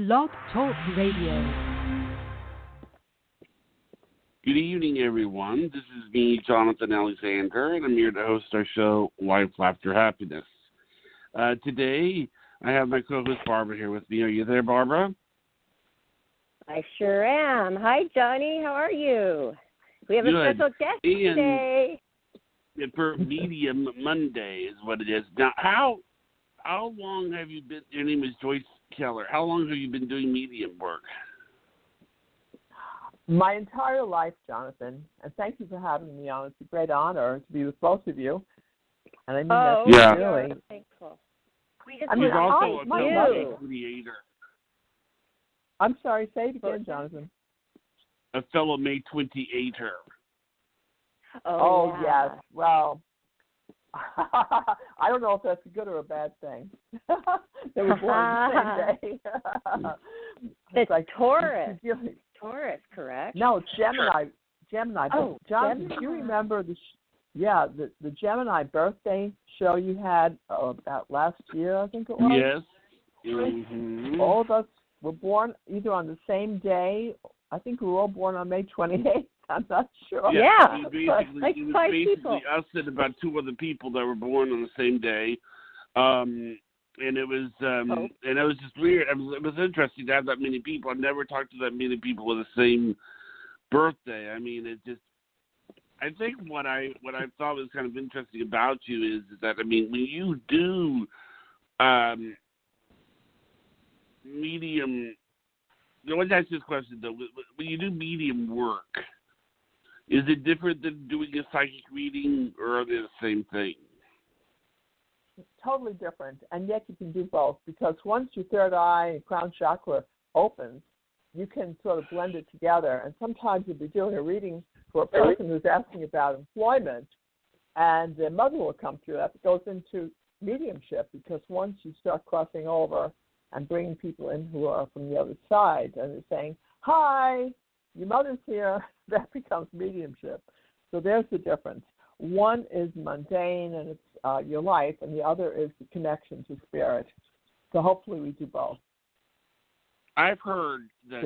Blog Talk Radio. Good evening, everyone. This is me, Jonathan Alexander, and I'm here to host our show, Life, Laughter, Happiness. Today, I have my co-host Barbara here with me. Are you there, Barbara? I sure am. Hi, Johnny. How are you? We have a special guest today. And for Medium Monday is what it is. Now, how long have you been? Your name is Joyce Keller. How long have you been doing medium work? My entire life, Jonathan, and thank you for having me on. It's a great honor to be with both of you. And I mean that really. Thankful. He's also a fellow creator. I'm sorry, say it again, Jonathan. A fellow May 28er. Oh yes. Well, I don't know if that's a good or a bad thing. They were born the same day. It's like Taurus. Taurus, correct? No, it's Gemini. Gemini. Oh, Jonathan, do you remember the Gemini birthday show you had about last year? I think it was. Yes. Mm-hmm. All of us were born either on the same day. I think we were all born on May 28th. I'm not sure. Yeah. It was basically people. us and about two other people that were born on the same day. And it was and it was just weird. It was interesting to have that many people. I've never talked to that many people with the same birthday. I mean, I think what I thought was kind of interesting about you is that, I mean, when you do medium, let's ask this question though. When you do medium work, is it different than doing a psychic reading, or are they the same thing? It's totally different, and yet you can do both, because once your third eye and crown chakra opens, you can sort of blend it together. And sometimes you'll be doing a reading for a person who's asking about employment, and their mother will come through. That goes into mediumship, because once you start crossing over and bringing people in who are from the other side, and they're saying, hi, your mother's here, that becomes mediumship. So there's the difference. One is mundane, and it's your life, and the other is the connection to spirit. So hopefully we do both. I've heard that.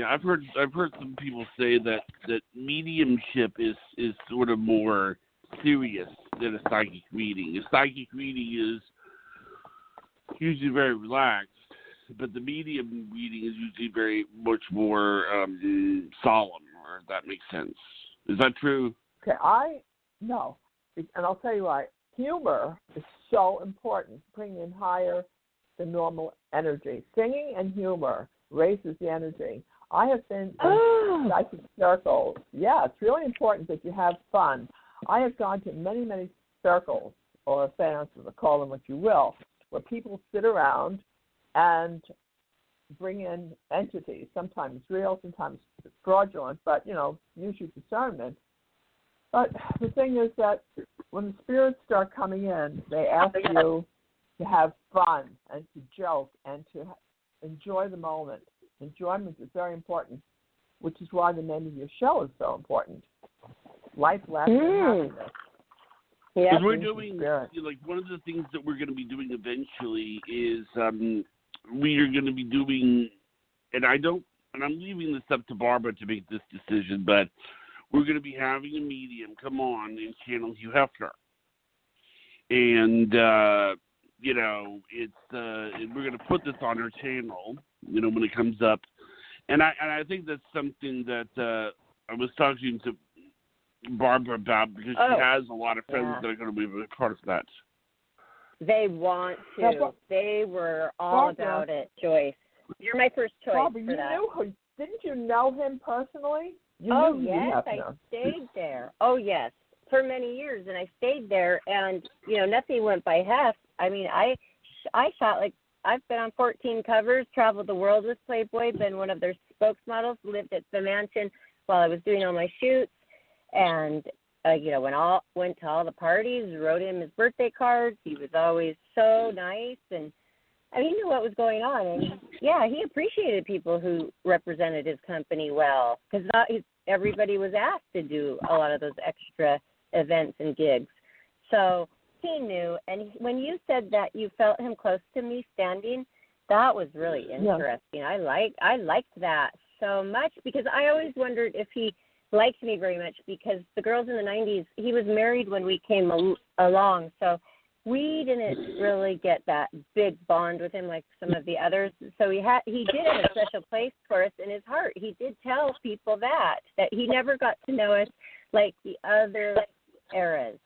I've heard some people say that mediumship is sort of more serious than a psychic reading. A psychic reading is usually very relaxed, but the medium reading is usually very much more solemn, or if that makes sense. Is that true? Okay, no. And I'll tell you why. Humor is so important, bringing in higher than normal energy. Singing and humor raises the energy. I have been in psychic circles. Yeah, it's really important that you have fun. I have gone to many, many circles, or seances, or call them what you will, where people sit around and bring in entities. Sometimes real, sometimes fraudulent, but, use your discernment. But the thing is that when the spirits start coming in, they ask you to have fun and to joke and to enjoy the moment. Enjoyment is very important, which is why the name of your show is so important. Life, laughter, and happiness. Yeah, we're doing, like, one of the things that we're going to be doing eventually is we are going to be doing, and I'm leaving this up to Barbara to make this decision, but we're going to be having a medium come on and channel Hugh Hefner. And, we're going to put this on our channel, when it comes up. And I think that's something that I was talking to Barbara about, because she has a lot of friends that are going to be a part of that. They want to. They were all about it, Joyce. You're my first choice Barbara, for that. Didn't you know him personally? Yes, I stayed there. Oh, yes, for many years, and I stayed there, and, nothing went by heft. I mean, I shot, like, I've been on 14 covers, traveled the world with Playboy, been one of their spokesmodels, lived at the mansion while I was doing all my shoots, and, went to all the parties, wrote him his birthday cards. He was always so nice, and he knew what was going on. And, he appreciated people who represented his company well, because everybody was asked to do a lot of those extra events and gigs. So he knew. And when you said that you felt him close to me standing, that was really interesting. Yeah. I liked that so much because I always wondered if he liked me very much because the girls in the 90s, he was married when we came along, so we didn't really get that big bond with him like some of the others. So he did have a special place for us in his heart. He did tell people that he never got to know us like the other eras.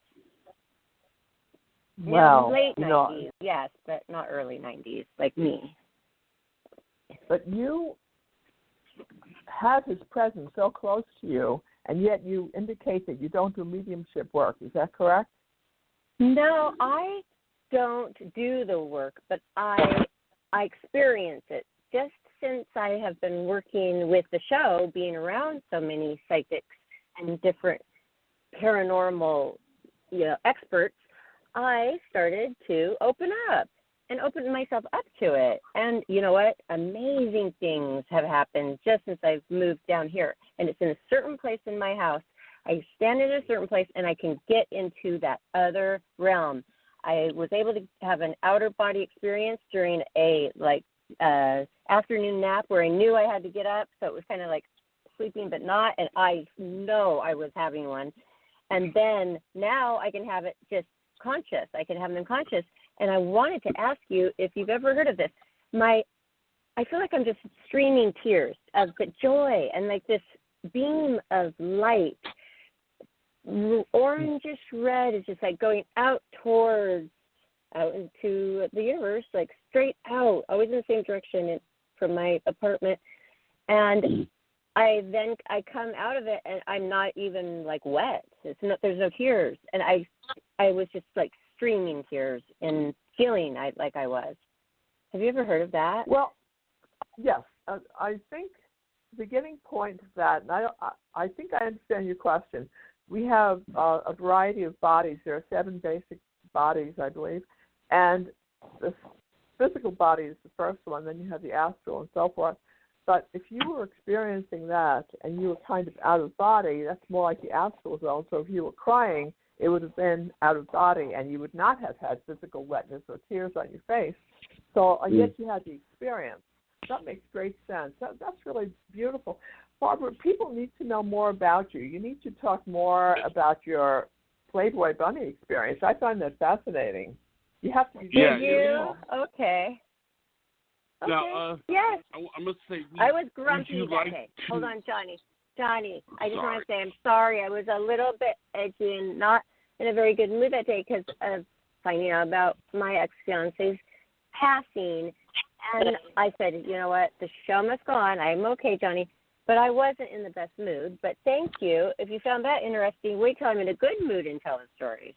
Well, late 90s, yes, but not early 90s like me. But you have his presence so close to you, and yet you indicate that you don't do mediumship work. Is that correct? No, I don't do the work, but I experience it. Just since I have been working with the show, being around so many psychics and different paranormal, experts, I started to open up and open myself up to it. And you know what? Amazing things have happened just since I've moved down here. And it's in a certain place in my house. I stand in a certain place and I can get into that other realm. I was able to have an outer body experience during a afternoon nap where I knew I had to get up, so it was kind of like sleeping but not, and I know I was having one. And then now I can have it just conscious. I can have them conscious. And I wanted to ask you if you've ever heard of this. I feel like I'm just streaming tears of the joy and like this beam of light. Orangish red is just like going out into the universe, like straight out, always in the same direction from my apartment. And I come out of it and I'm not even like wet. There's no tears, and I was just like streaming tears and feeling like I was. Have you ever heard of that? Well, yes. I think the beginning point of that, and I think I understand your question. We have a variety of bodies. There are 7 basic bodies, I believe, and the physical body is the first one. Then you have the astral and so forth. But if you were experiencing that and you were kind of out of body, that's more like the astral zone. So if you were crying, it would have been out of body, and you would not have had physical wetness or tears on your face. So yet you had the experience. That makes great sense. That's really beautiful. Barbara, people need to know more about you. You need to talk more about your Playboy Bunny experience. I find that fascinating. You have to be Did you? Okay. Now, yes. I must say, I was grumpy that day. Hold on, Johnny. I just want to say I'm sorry. I was a little bit edgy and not in a very good mood that day because of finding out about my ex-fiance's passing. And I said, you know what? The show must go on. I'm okay, Johnny. But I wasn't in the best mood. But thank you. If you found that interesting, wait till I'm in a good mood and tell the story.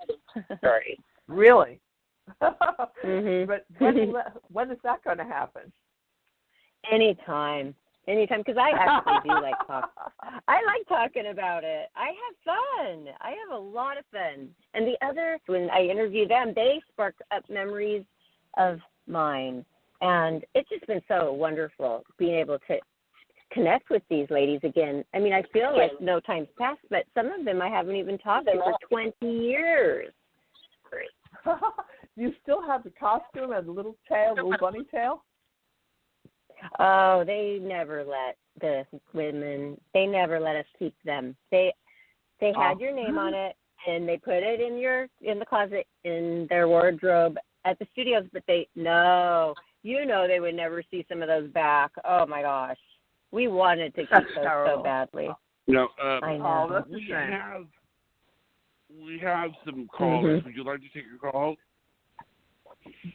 Really? Mm-hmm. But when is that going to happen? Anytime, because I actually do like talk. I like talking about it. I have fun. I have a lot of fun. And the others, when I interview them, they spark up memories of mine. And it's just been so wonderful being able to connect with these ladies again. I mean, I feel like no time's passed, but some of them I haven't even talked to for 20 years. You still have the costume and the little bunny tail? Oh, they never let the women, they never let us keep them. They had your name on it, and they put it in the closet in their wardrobe at the studios, but they would never see some of those back. Oh my gosh. We wanted to keep those so badly. No, I know. We have some callers. Mm-hmm. Would you like to take a call?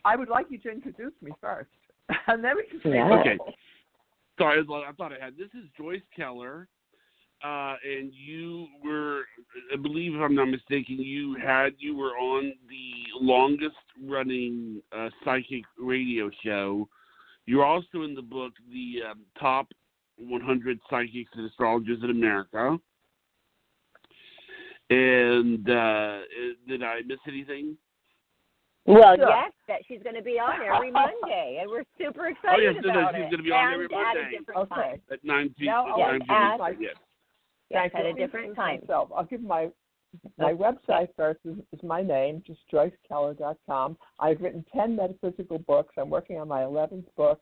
I would like you to introduce me first. And then we can say Okay. Sorry, I thought I had. This is Joyce Keller, and you were, I believe if I'm not mistaken, you were on the longest running psychic radio show. You're also in the book, the Top 100 Psychics and Astrologers in America. And did I miss anything? Well, yes, that she's going to be on every Monday, and we're super excited about it. She's going to be on every Monday at 9 p.m. At a different time. I'll give my my website first is my name, just JoyceKeller.com. I've written 10 metaphysical books. I'm working on my 11th book,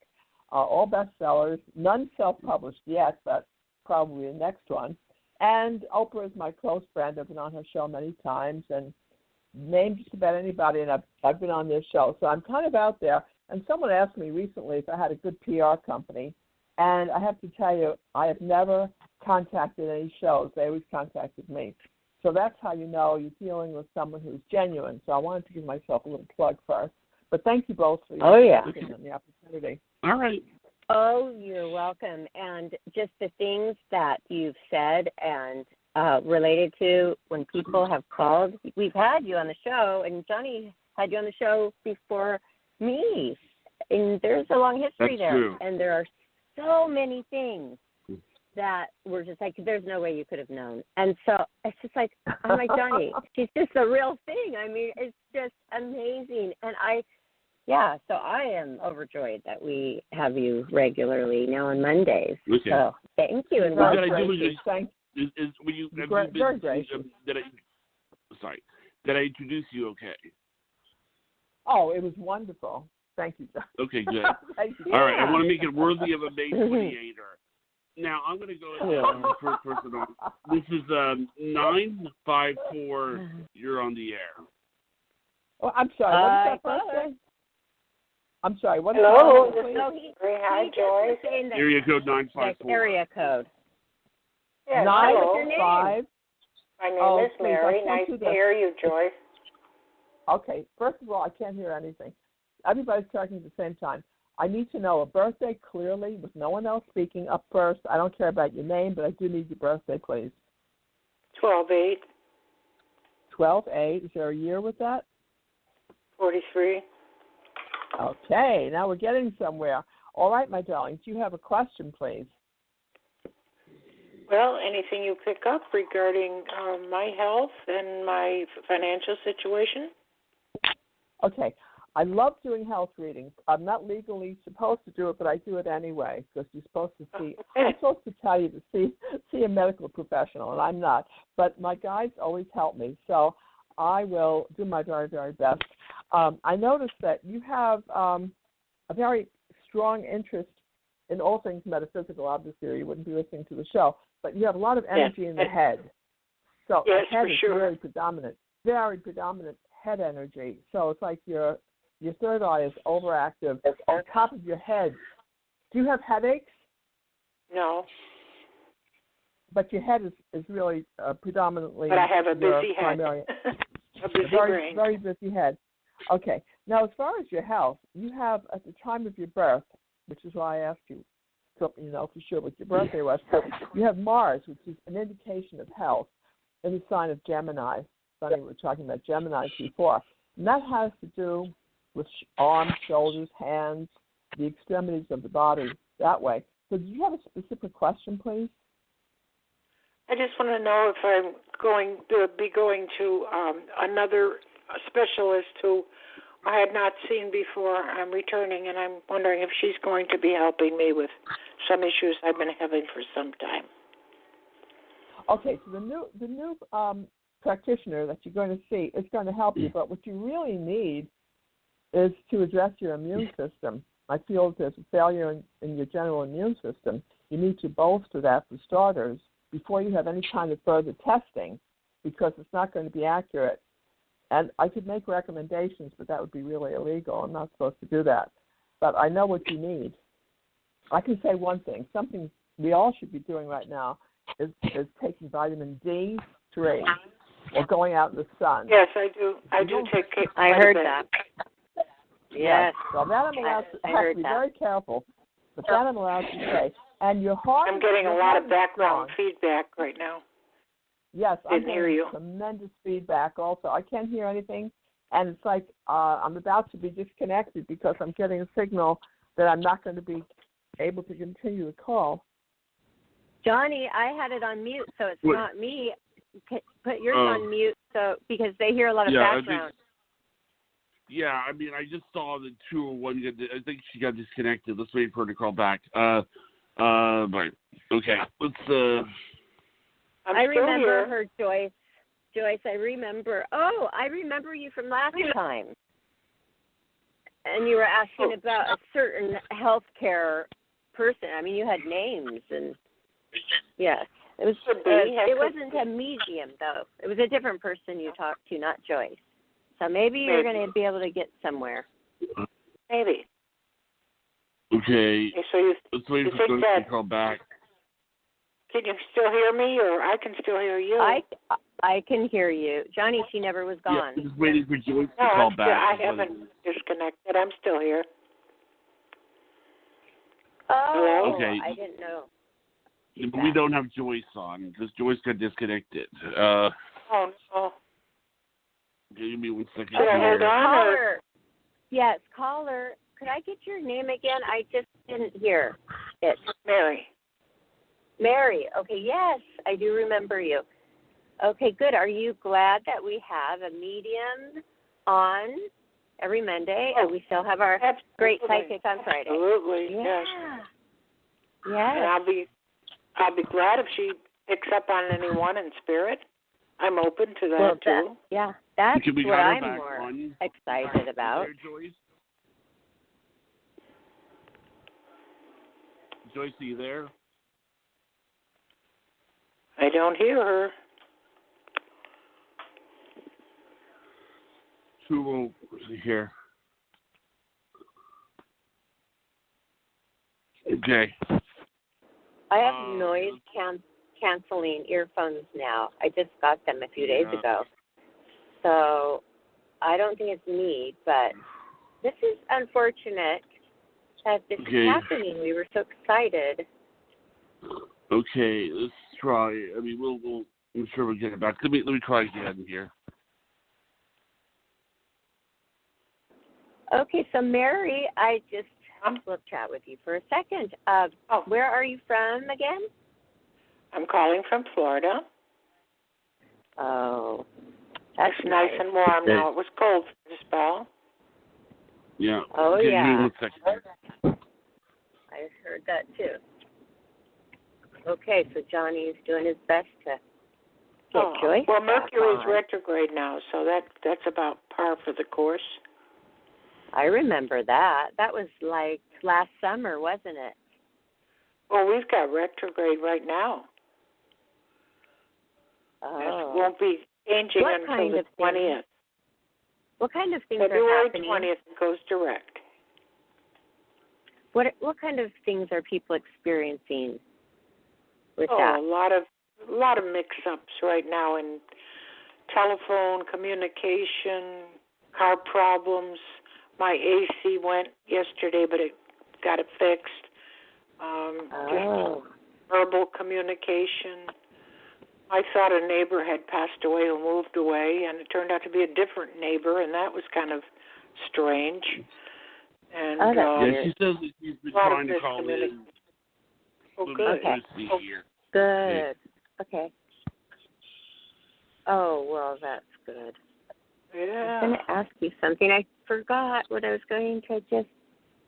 all bestsellers, none self-published yet, but probably the next one. And Oprah is my close friend. I've been on her show many times and named just about anybody, and I've been on this show. So I'm kind of out there. And someone asked me recently if I had a good PR company, and I have to tell you, I have never contacted any shows. They always contacted me. So that's how you know you're dealing with someone who's genuine. So I wanted to give myself a little plug first. But thank you both for your and the opportunity. All right. Oh, you're welcome. And just the things that you've said and related to when people have called. We've had you on the show, and Johnny had you on the show before me. And there's a long history there. True. And there are so many things that were just like, there's no way you could have known. And so it's just like, I'm like, Johnny, she's just the real thing. I mean, it's just amazing. And so I am overjoyed that we have you regularly now on Mondays. Okay. So thank you. And Very great. Did I introduce you okay? Oh, it was wonderful. Thank you, John. Okay, good. Thank you. All right, I want to make it worthy of a May 28er. Now, I'm going to go to the first person on. This is 954. You're on the air. Oh, I'm sorry. What is that first name? I'm sorry. What is Hello. that? Hi, Joyce. Area code 954. Area code. Yes, 955. My name is Mary. Nice to hear you, Joyce. Okay. First of all, I can't hear anything. Everybody's talking at the same time. I need to know a birthday clearly with no one else speaking up first. I don't care about your name, but I do need your birthday, please. 12/8. 12/8. Is there a year with that? 43. Okay. Now we're getting somewhere. All right, my darling. Do you have a question, please? Well, anything you pick up regarding my health and my financial situation? Okay. I love doing health readings. I'm not legally supposed to do it, but I do it anyway because you're supposed to see. I'm supposed to tell you to see a medical professional, and I'm not. But my guides always help me, so I will do my very, very best. I noticed that you have a very strong interest in all things metaphysical. Obviously, or you wouldn't be listening to the show. But you have a lot of energy in the head. So yes, the head for is sure. very predominant head energy. So it's like your third eye is overactive on top of your head. Do you have headaches? No. But your head is really predominantly. But I have a busy head. A busy brain. Very busy head. Okay. Now, as far as your health, you have at the time of your birth, which is why I asked you, so you know for sure what your birthday was. You have Mars, which is an indication of health, in the sign of Gemini. Funny, we were talking about Gemini before, and that has to do with arms, shoulders, hands, the extremities of the body, that way. So do you have a specific question, please? I just want to know if I'm going to be going to another specialist who I had not seen before. I'm returning, and I'm wondering if she's going to be helping me with some issues I've been having for some time. Okay, so the new practitioner that you're going to see is going to help you, but what you really need is to address your immune system. I feel there's a failure in your general immune system. You need to bolster that for starters before you have any kind of further testing, because it's not going to be accurate. And I could make recommendations, but that would be really illegal. I'm not supposed to do that. But I know what you need. I can say one thing. Something we all should be doing right now is taking vitamin D3 or going out in the sun. Yes, I do. I do take it. I heard that. Yes. Well, that I'm allowed to have to be very careful, but that I'm allowed to say. And your heart. I'm getting a lot of background feedback right now. Yes, I'm hear you. Tremendous feedback also. I can't hear anything, and it's like I'm about to be disconnected because I'm getting a signal that I'm not going to be able to continue the call. Johnny, I had it on mute, so it's not me. Put yours on mute so because they hear a lot of background. I mean, I just saw the 201. I think she got disconnected. Let's wait for her to call back. Right. Okay. Let's. I remember her, Joyce. Joyce. I remember. Oh, I remember you from last time. And you were asking about a certain healthcare person. I mean, you had names and yes, it was. It wasn't a medium though. It was a different person you talked to, not Joyce. So maybe you're going to be able to get somewhere. Maybe. Okay. So let's wait for Joyce to call back. Can you still hear me, or I can still hear you? I can hear you, Johnny. She never was gone. Yeah, just waiting for Joyce to call back. I haven't disconnected. I'm still here. Oh, hello? Okay. I didn't know. But we don't have Joyce on because Joyce got disconnected. Oh no. Give me 1 second. Should I hold on? Caller. Yes, caller. Could I get your name again? I just didn't hear it. Mary. Mary. Okay, yes, I do remember you. Okay, good. Are you glad that we have a medium on every Monday and we still have our great psychic on Friday? Absolutely, yes. Yes. And I'll be glad if she picks up on anyone in spirit. I'm open to that too. That's what I'm more excited about. Joyce? Joyce, are you there? I don't hear her. Who will here? Okay. I have noise canceling earphones now. I just got them a few days ago. So I don't think it's me, but this is unfortunate that this is happening. We were so excited. Okay, let's try. I mean, we'll I'm sure we'll get it back. Let me try again here. Okay, so Mary, I just will chat with you for a second. Where are you from again? I'm calling from Florida. Oh, that's nice and warm now. It was cold for a spell. Yeah. Oh, okay, yeah. Give me 1 second. I heard that too. Okay, so Johnny is doing his best to get Joyce. Well, Mercury's retrograde now, so that's about par for the course. I remember that. That was like last summer, wasn't it? Well, we've got retrograde right now. Oh. It won't be changing until the 20th. What kind of things February are happening? 20th it goes direct. What kind of things are people experiencing with that? A lot of mix-ups right now in telephone, communication, car problems. My AC went yesterday, but it got it fixed. Just verbal communication. I thought a neighbor had passed away who moved away, and it turned out to be a different neighbor, and that was kind of strange. And she says that she's been trying to call in. Oh, good. Good. Okay. Oh, well, that's good. Yeah. I was going to ask you something. I forgot what I was going to just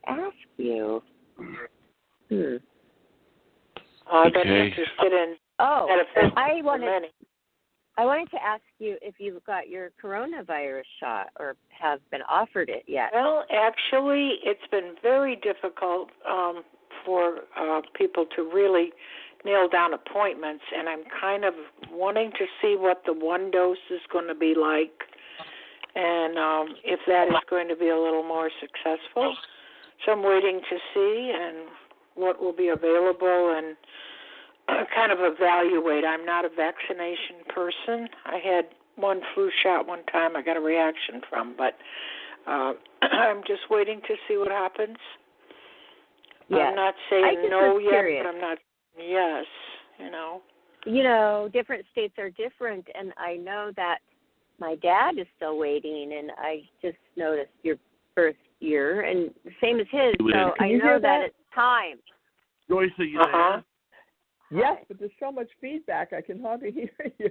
ask you. I've been interested in I wanted to ask you if you've got your coronavirus shot or have been offered it yet. Well, actually, it's been very difficult for people to really nail down appointments, and I'm kind of wanting to see what the one dose is going to be like, and if that is going to be a little more successful. So I'm waiting to see and what will be available and kind of evaluate. I'm not a vaccination person. I had one flu shot one time I got a reaction from, but I'm just waiting to see what happens. Yes. I'm not saying no yet, but I'm not yes, you know. You know, different states are different, and I know that my dad is still waiting, and I just noticed your birth year, and the same as his, so I know that it's time. Joyce, are you there? Yes, but there's so much feedback, I can hardly hear you.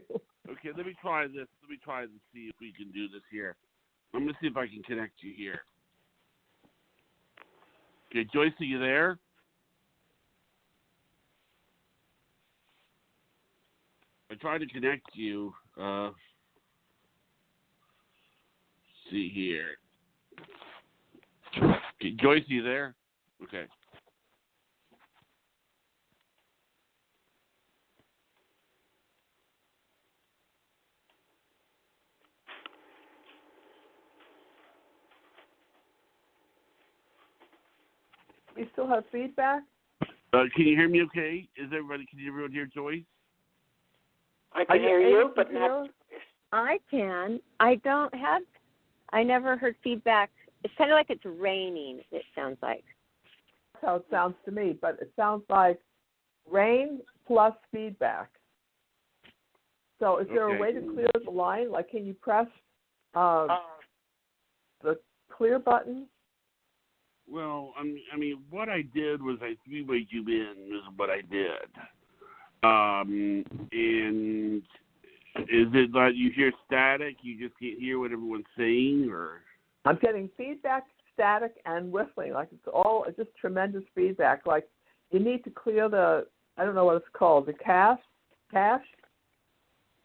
Okay, let me try this. Let me try and see if we can do this here. I'm going to see if I can connect you here. Okay, Joyce, are you there? I tried to connect you. see here. Okay, Joyce, you there? Okay. You still have feedback? Can you hear me okay? Can everyone hear Joyce? I can hear you, but not. I can. I never heard feedback. It's kind of like it's raining, it sounds like. That's how it sounds to me, but it sounds like rain plus feedback. So is there a way to clear the line? Like, can you press the clear button? Well, I mean, what I did was I three-way you in is what I did. And is it like you hear static, you just can't hear what everyone's saying, or? I'm getting feedback, static, and whistling. Like it's just tremendous feedback. Like you need to clear I don't know what it's called, the cache?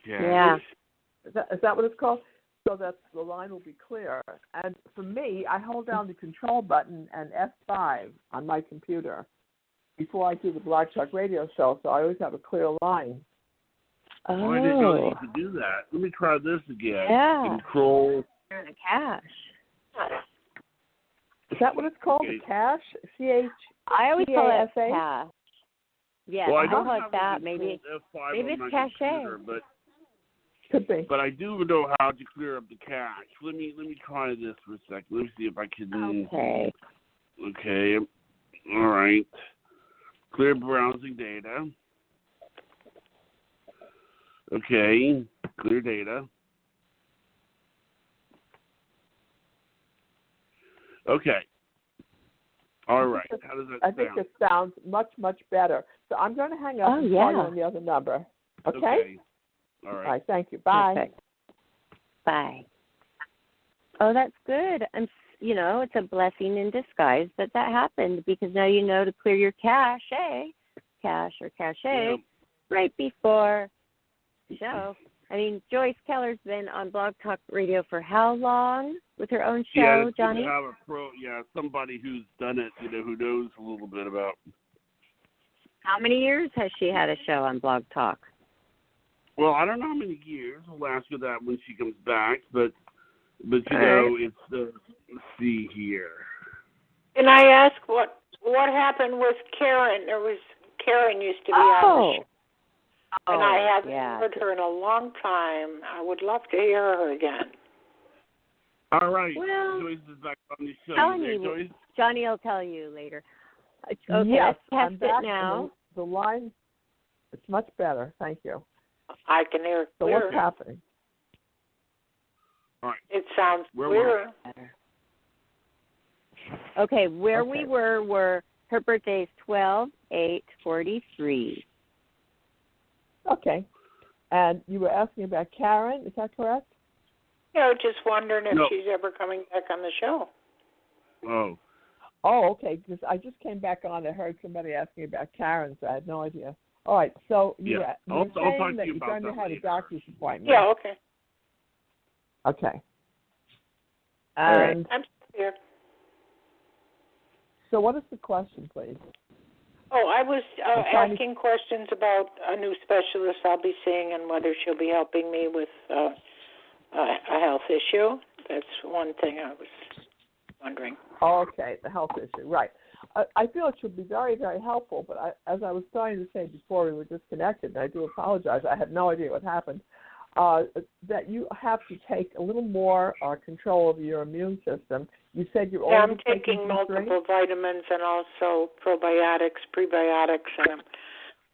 Yeah. Is that what it's called? So that the line will be clear. And for me, I hold down the control button and F5 on my computer before I do the Blog Talk Radio show, so I always have a clear line. Oh, I didn't know that you could do that. Let me try this again. Yeah. Control. The cache. Is that what it's called? Okay. The cache? C-H? I always call it C-A-S-A? cache. Yeah, Well, I I don't call it have that. a Maybe F5 maybe on it's my cache. computer, Could be. but I do know how to clear up the cache. Let me try this for a second. Let me see if I can. Okay. Okay. All right. Clear browsing data. Okay. Clear data. Okay. All right. How does that sound? I think it sounds much, much better. So I'm going to hang up and call you on the other number. Okay? All right. All right. Thank you. Bye. Perfect. Bye. Oh, that's good. It's a blessing in disguise that happened, because now you know to clear your cache right before the show. I mean, Joyce Keller's been on Blog Talk Radio for how long with her own show, Johnny? Somebody who's done it, who knows a little bit about. How many years has she had a show on Blog Talk? Well, I don't know how many years. We'll ask her that when she comes back, but it's let's see here. Can I ask what happened with Karen? Karen used to be on the show. And I haven't heard her in a long time. I would love to hear her again. All right. Well, Joyce is back on the show. Joyce? Johnny will tell you later. Okay, yes, let's test it now. The line, it's much better. Thank you. I can hear it clear. So what's happening? All right. It sounds clearer. Okay, we were her birthday is 12/8/43. Okay. And you were asking about Karen, is that correct? Yeah, just wondering if she's ever coming back on the show. Oh, okay, because I just came back on and heard somebody asking about Karen, so I had no idea. All right, so you were saying that you're going to have a doctor's appointment. Yeah, okay. Okay. All right, I'm here. So what is the question, please? Oh, I was asking questions about a new specialist I'll be seeing and whether she'll be helping me with a health issue. That's one thing I was wondering. Okay, the health issue, right. I feel it should be very, very helpful, but as I was starting to say before we were disconnected, and I do apologize, I had no idea what happened, that you have to take a little more control over your immune system. You said you're already taking multiple vitamins and also probiotics, prebiotics, and I'm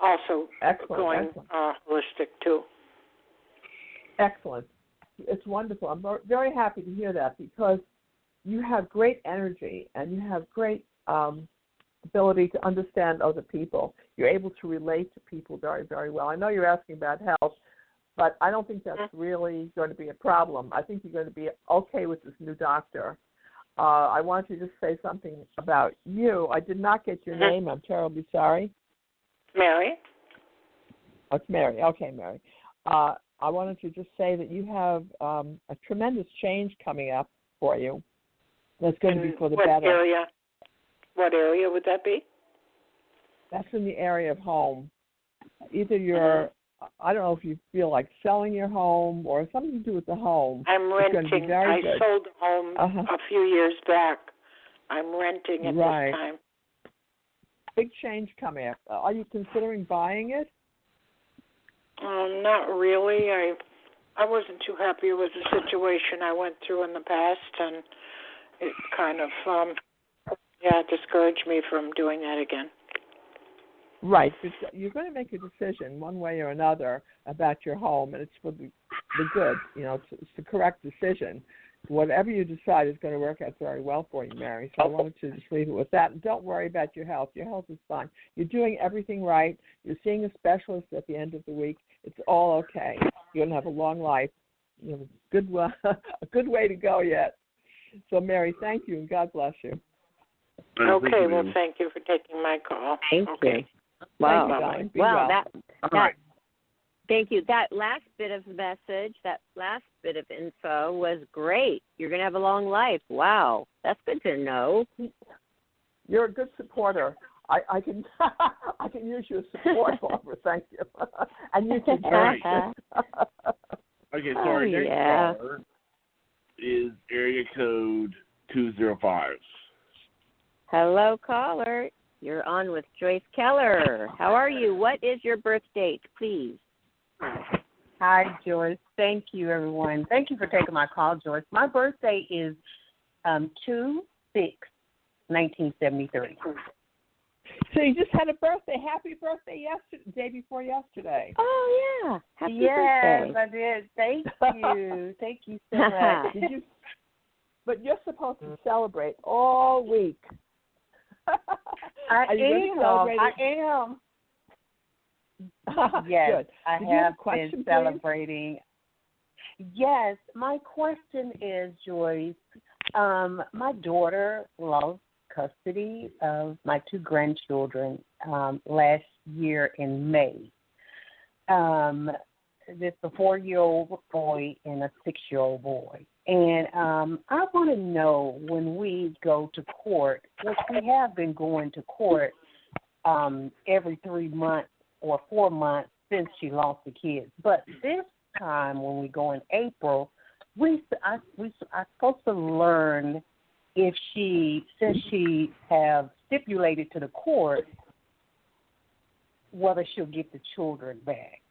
also going holistic too. Excellent. It's wonderful. I'm very happy to hear that, because you have great energy and you have great ability to understand other people. You're able to relate to people very, very well. I know you're asking about health, but I don't think that's really going to be a problem. I think you're going to be okay with this new doctor. I want to just say something about you. I did not get your name. I'm terribly sorry. Mary. Oh, it's Mary. Okay, Mary. I wanted to just say that you have a tremendous change coming up for you. That's going to be for the what better. Area? What area would that be? That's in the area of home. Either you're, I don't know if you feel like selling your home or something to do with the home. I'm renting. I good. sold a home a few years back. I'm renting at right. this time. Big change coming up. Are you considering buying it? Not really. I wasn't too happy with the situation I went through in the past, and it kind of discouraged me from doing that again. Right. You're going to make a decision one way or another about your home, and it's for the good. It's the correct decision. Whatever you decide is going to work out very well for you, Mary. So I wanted to just leave it with that. And don't worry about your health. Your health is fine. You're doing everything right. You're seeing a specialist at the end of the week. It's all okay. You're going to have a long life. You have a good way to go yet. So, Mary, thank you, and God bless you. Okay, well, thank you for taking my call. Thank you. Wow. Thank you, darling. Be wow, well. Thank you. That last bit of message, that last bit of info was great. You're going to have a long life. Wow, that's good to know. You're a good supporter. I can I can use your support, Barbara. Thank you. And you can right. Okay, so our next caller is area code 205. Hello, caller. You're on with Joyce Keller. How are you? What is your birth date, please? Hi, Joyce. Thank you, everyone. Thank you for taking my call, Joyce. My birthday is 2/6/1973. So you just had a birthday. Happy birthday yesterday, day before yesterday. Oh, yeah. Happy birthday. Yes, I did. Thank you. Thank you so much. But you're supposed to celebrate all week. I am. Yes, good. I have been celebrating. Please? Yes, my question is, Joyce, my daughter lost custody of my two grandchildren last year in May. There's a 4-year-old boy and a 6-year-old boy. And I want to know, when we go to court, which we have been going to court every 3 months or 4 months since she lost the kids. But this time, when we go in April, I'm supposed to learn if since she have stipulated to the court, whether she'll get the children back.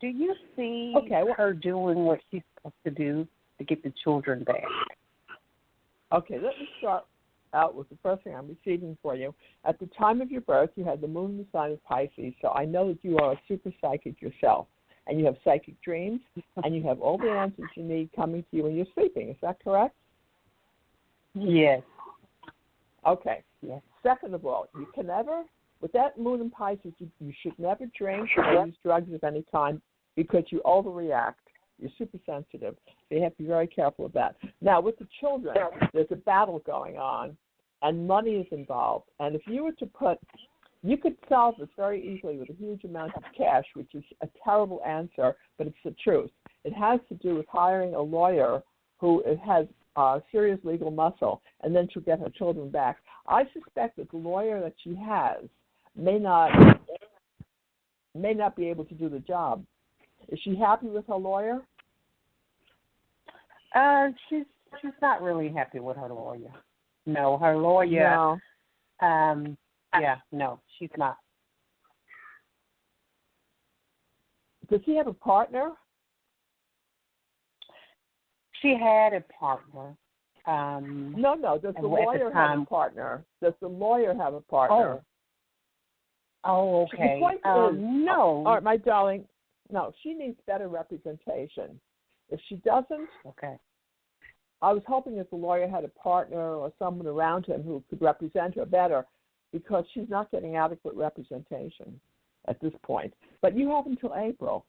Do you see her doing what she's supposed to do to get the children back? Okay, let me start out with the first thing I'm receiving for you. At the time of your birth, you had the moon in the sign of Pisces, so I know that you are a super psychic yourself, and you have psychic dreams, and you have all the answers you need coming to you when you're sleeping. Is that correct? Yes. Okay. Yes. Second of all, you can never, with that moon in Pisces, you should never drink or use drugs of any kind because you overreact. You're super sensitive, so you have to be very careful of that. Now, with the children, there's a battle going on, and money is involved. And if you were to you could solve this very easily with a huge amount of cash, which is a terrible answer, but it's the truth. It has to do with hiring a lawyer who has serious legal muscle, and then she'll get her children back. I suspect that the lawyer that she has may not be able to do the job. Is she happy with her lawyer? She's not really happy with her lawyer. No, her lawyer. No. No, she's not. Does he have a partner? She had a partner. No. Does the lawyer have a partner? Does the lawyer have a partner? Oh, okay. No. All right, my darling. No, she needs better representation. If she doesn't, I was hoping that the lawyer had a partner or someone around him who could represent her better, because she's not getting adequate representation at this point. But you have until April.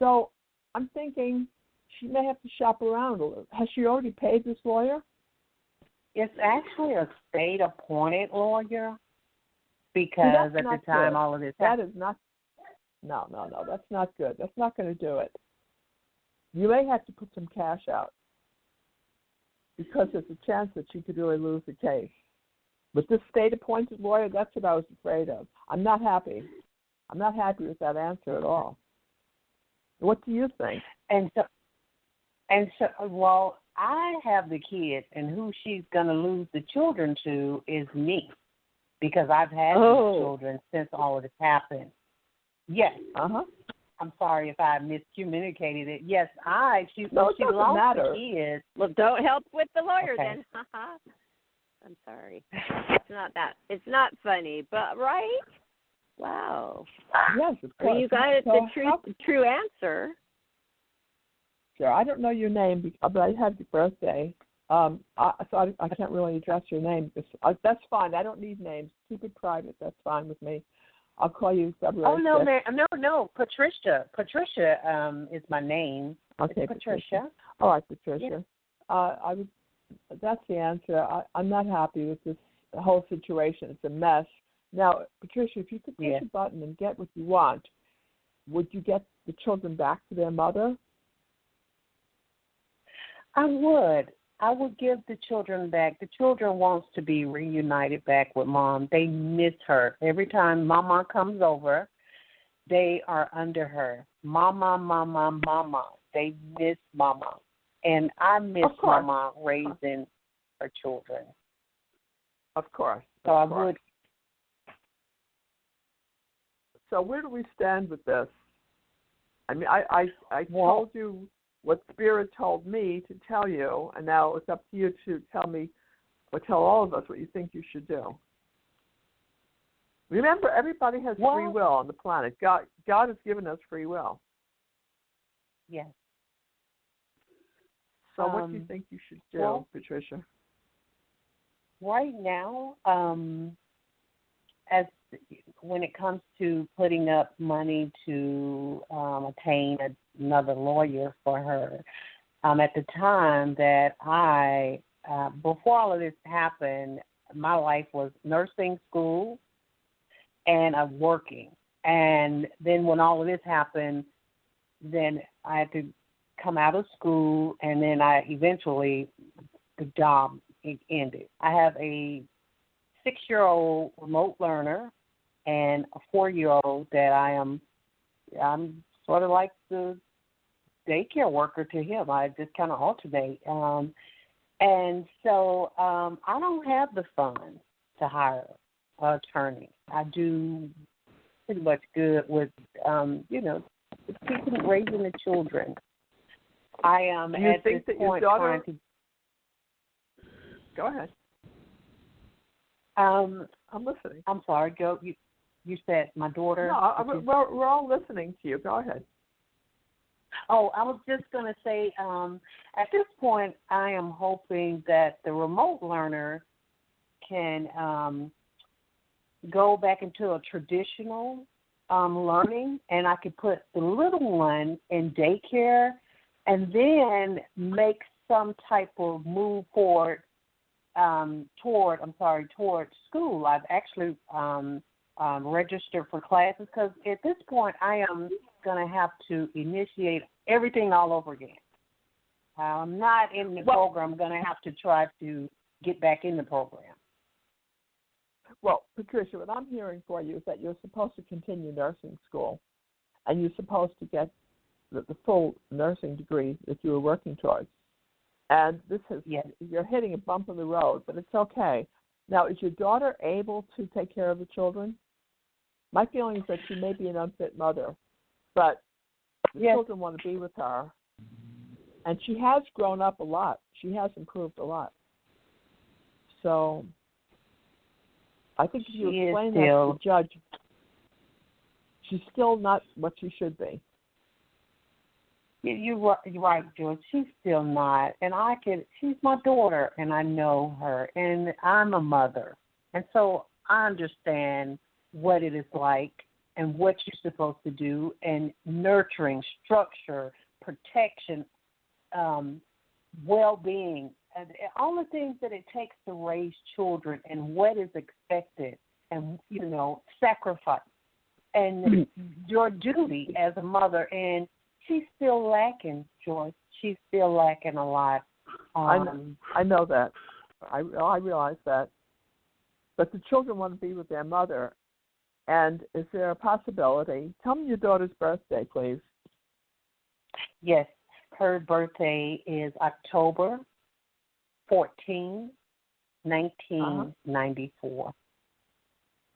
So I'm thinking she may have to shop around a little. Has she already paid this lawyer? It's actually a state-appointed lawyer, because at the time all of this happened. That is not. No, that's not good. That's not going to do it. You may have to put some cash out. because there's a chance that she could really lose the case. With this state-appointed lawyer, that's what I was afraid of. I'm not happy. I'm not happy with that answer at all. What do you think? And so, well, I have the kids, and who she's going to lose the children to is me, because I've had these children since all of this happened. Yes. I'm sorry if I miscommunicated it. Yes, she lost the kids. Well, don't help with the lawyer then. I'm sorry. It's not funny, but right? Wow. Yes, of course. Well, you got it, the true answer. Sure. I don't know your name, but I have your birthday. So I can't really address your name. That's fine. I don't need names. Keep it private. That's fine with me. I'll call you February 6th. Oh, no, no. Patricia. Patricia is my name. Okay, it's Patricia. All right, Patricia. Yeah. That's the answer. I'm not happy with this whole situation. It's a mess. Now, Patricia, if you could push a button and get what you want, would you get the children back to their mother? I would. I would give the children back. The children wants to be reunited back with Mom. They miss her. Every time Mama comes over, they are under her. Mama, Mama, Mama. They miss Mama. And I miss Mama raising her children. Of course. So I would. So where do we stand with this? I mean, I told you what Spirit told me to tell you, and now it's up to you to tell me, or tell all of us what you think you should do. Remember, everybody has free will on the planet. God has given us free will. Yes. So what do you think you should do, Patricia? Right now, as when it comes to putting up money to obtain another lawyer for her, at the time that before all of this happened, my life was nursing school and working. And then when all of this happened, then I had to come out of school, and then the job ended. I have a 6-year-old remote learner and a 4-year-old that I'm sort of like the daycare worker to him. I just kind of alternate. And so I don't have the funds to hire an attorney. I do pretty much good with, keeping raising the children. I am at this point trying to. Go ahead. I'm listening. I'm sorry. Go. You said my daughter. No, we're all listening to you. Go ahead. Oh, I was just going to say, at this point, I am hoping that the remote learner can go back into a traditional learning, and I could put the little one in daycare, and then make some type of move forward toward school. I've actually registered for classes, because at this point I am going to have to initiate everything all over again. I'm not in the program. I'm going to have to try to get back in the program. Well, Patricia, what I'm hearing for you is that you're supposed to continue nursing school, and you're supposed to get the full nursing degree that you were working towards. And you're hitting a bump in the road, but it's okay. Now, is your daughter able to take care of the children? My feeling is that she may be an unfit mother, but the children want to be with her. And she has grown up a lot. She has improved a lot. So I think if you explain that to the judge, she's still not what she should be. You're right, George. She's still not. And she's my daughter, and I know her, and I'm a mother. And so I understand what it is like and what you're supposed to do, and nurturing, structure, protection, well-being, and all the things that it takes to raise children, and what is expected, and, sacrifice, and your duty as a mother. And she's still lacking, Joyce. She's still lacking a lot. I know that. I realize that. But the children want to be with their mother. And is there a possibility? Tell me your daughter's birthday, please. Yes, her birthday is October 14, 1994.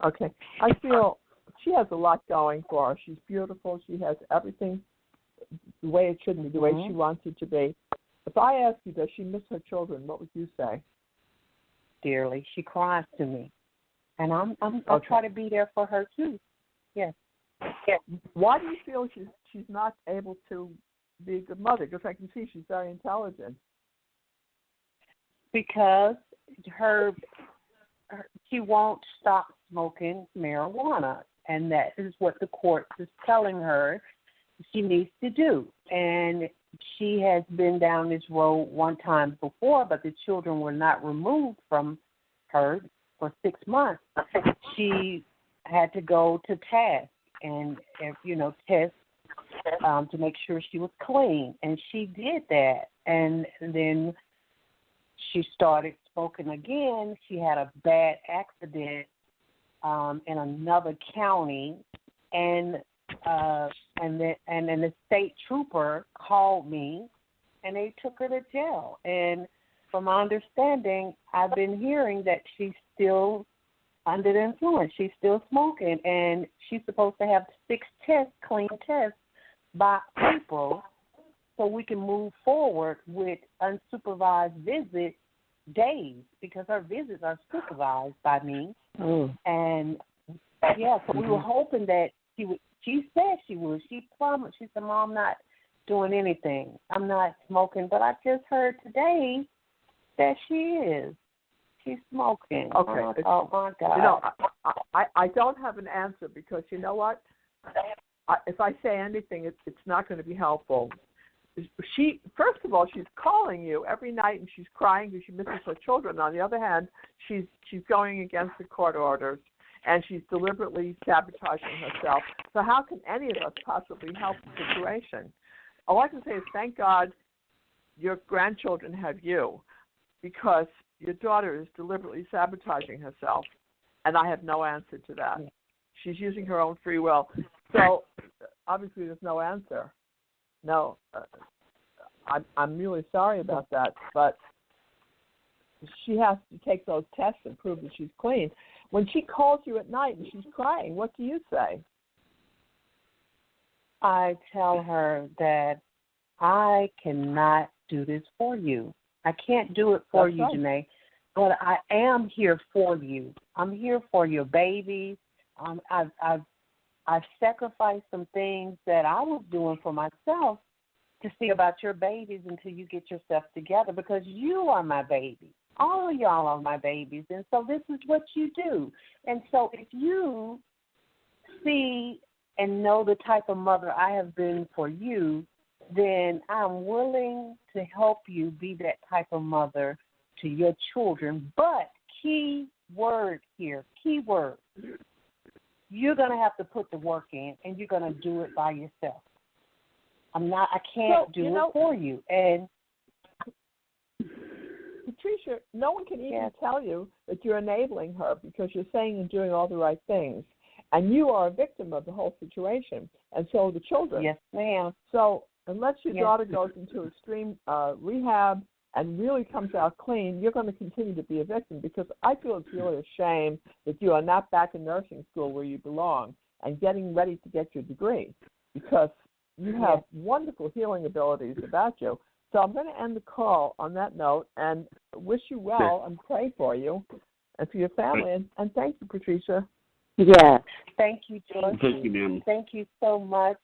Okay. I feel she has a lot going for her. She's beautiful. She has everything the way it should be, the way she wants it to be. If I ask you, does she miss her children, what would you say? Dearly. She cries to me. And I'll try to be there for her, too. Yes. Why do you feel she's not able to be a good mother? Because I can see she's very intelligent. Because she won't stop smoking marijuana, and that is what the court is telling her she needs to do. And she has been down this road one time before, but the children were not removed from her for 6 months. She had to go to task and, test to make sure she was clean, and she did that. And then she started smoking again. She had a bad accident in another county, and then the state trooper called me, and they took her to jail. And from my understanding, I've been hearing that she's still under the influence. She's still smoking, and she's supposed to have 6 clean tests by April, so we can move forward with unsupervised visit days, because her visits are supervised by me. And so we were hoping that she would. She said she would. She promised. She said, "Mom, I'm not doing anything. I'm not smoking." But I just heard today that she is. She's smoking. Okay. Oh my God. I don't have an answer, because you know what? If I say anything, it's not going to be helpful. First of all, she's calling you every night and she's crying because she misses her children. On the other hand, she's going against the court orders, and she's deliberately sabotaging herself. So how can any of us possibly help the situation? All I can say is thank God your grandchildren have you, because your daughter is deliberately sabotaging herself, and I have no answer to that. She's using her own free will. So obviously there's no answer. No, I'm really sorry about that, but she has to take those tests and prove that she's clean. When she calls you at night and she's crying, what do you say? I tell her that I cannot do this for you. I can't do it for you, Janae, but I am here for you. I'm here for your babies. I've sacrificed some things that I was doing for myself to see about your babies until you get yourself together, because you are my baby. All of y'all are my babies, and so this is what you do. And so if you see and know the type of mother I have been for you, then I'm willing to help you be that type of mother to your children. But key word here, you're going to have to put the work in, and you're going to do it by yourself. I can't do it for you. And Patricia, no one can even tell you that you're enabling her, because you're saying and doing all the right things. And you are a victim of the whole situation, and so are the children. Yes, ma'am. So unless your daughter goes into extreme rehab and really comes out clean, you're going to continue to be a victim, because I feel it's really a shame that you are not back in nursing school where you belong and getting ready to get your degree, because you have wonderful healing abilities about you. So I'm going to end the call on that note and wish you well and pray for you and for your family. And thank you, Patricia. Yeah. Thank you, Joyce. Thank you, ma'am. Thank you so much.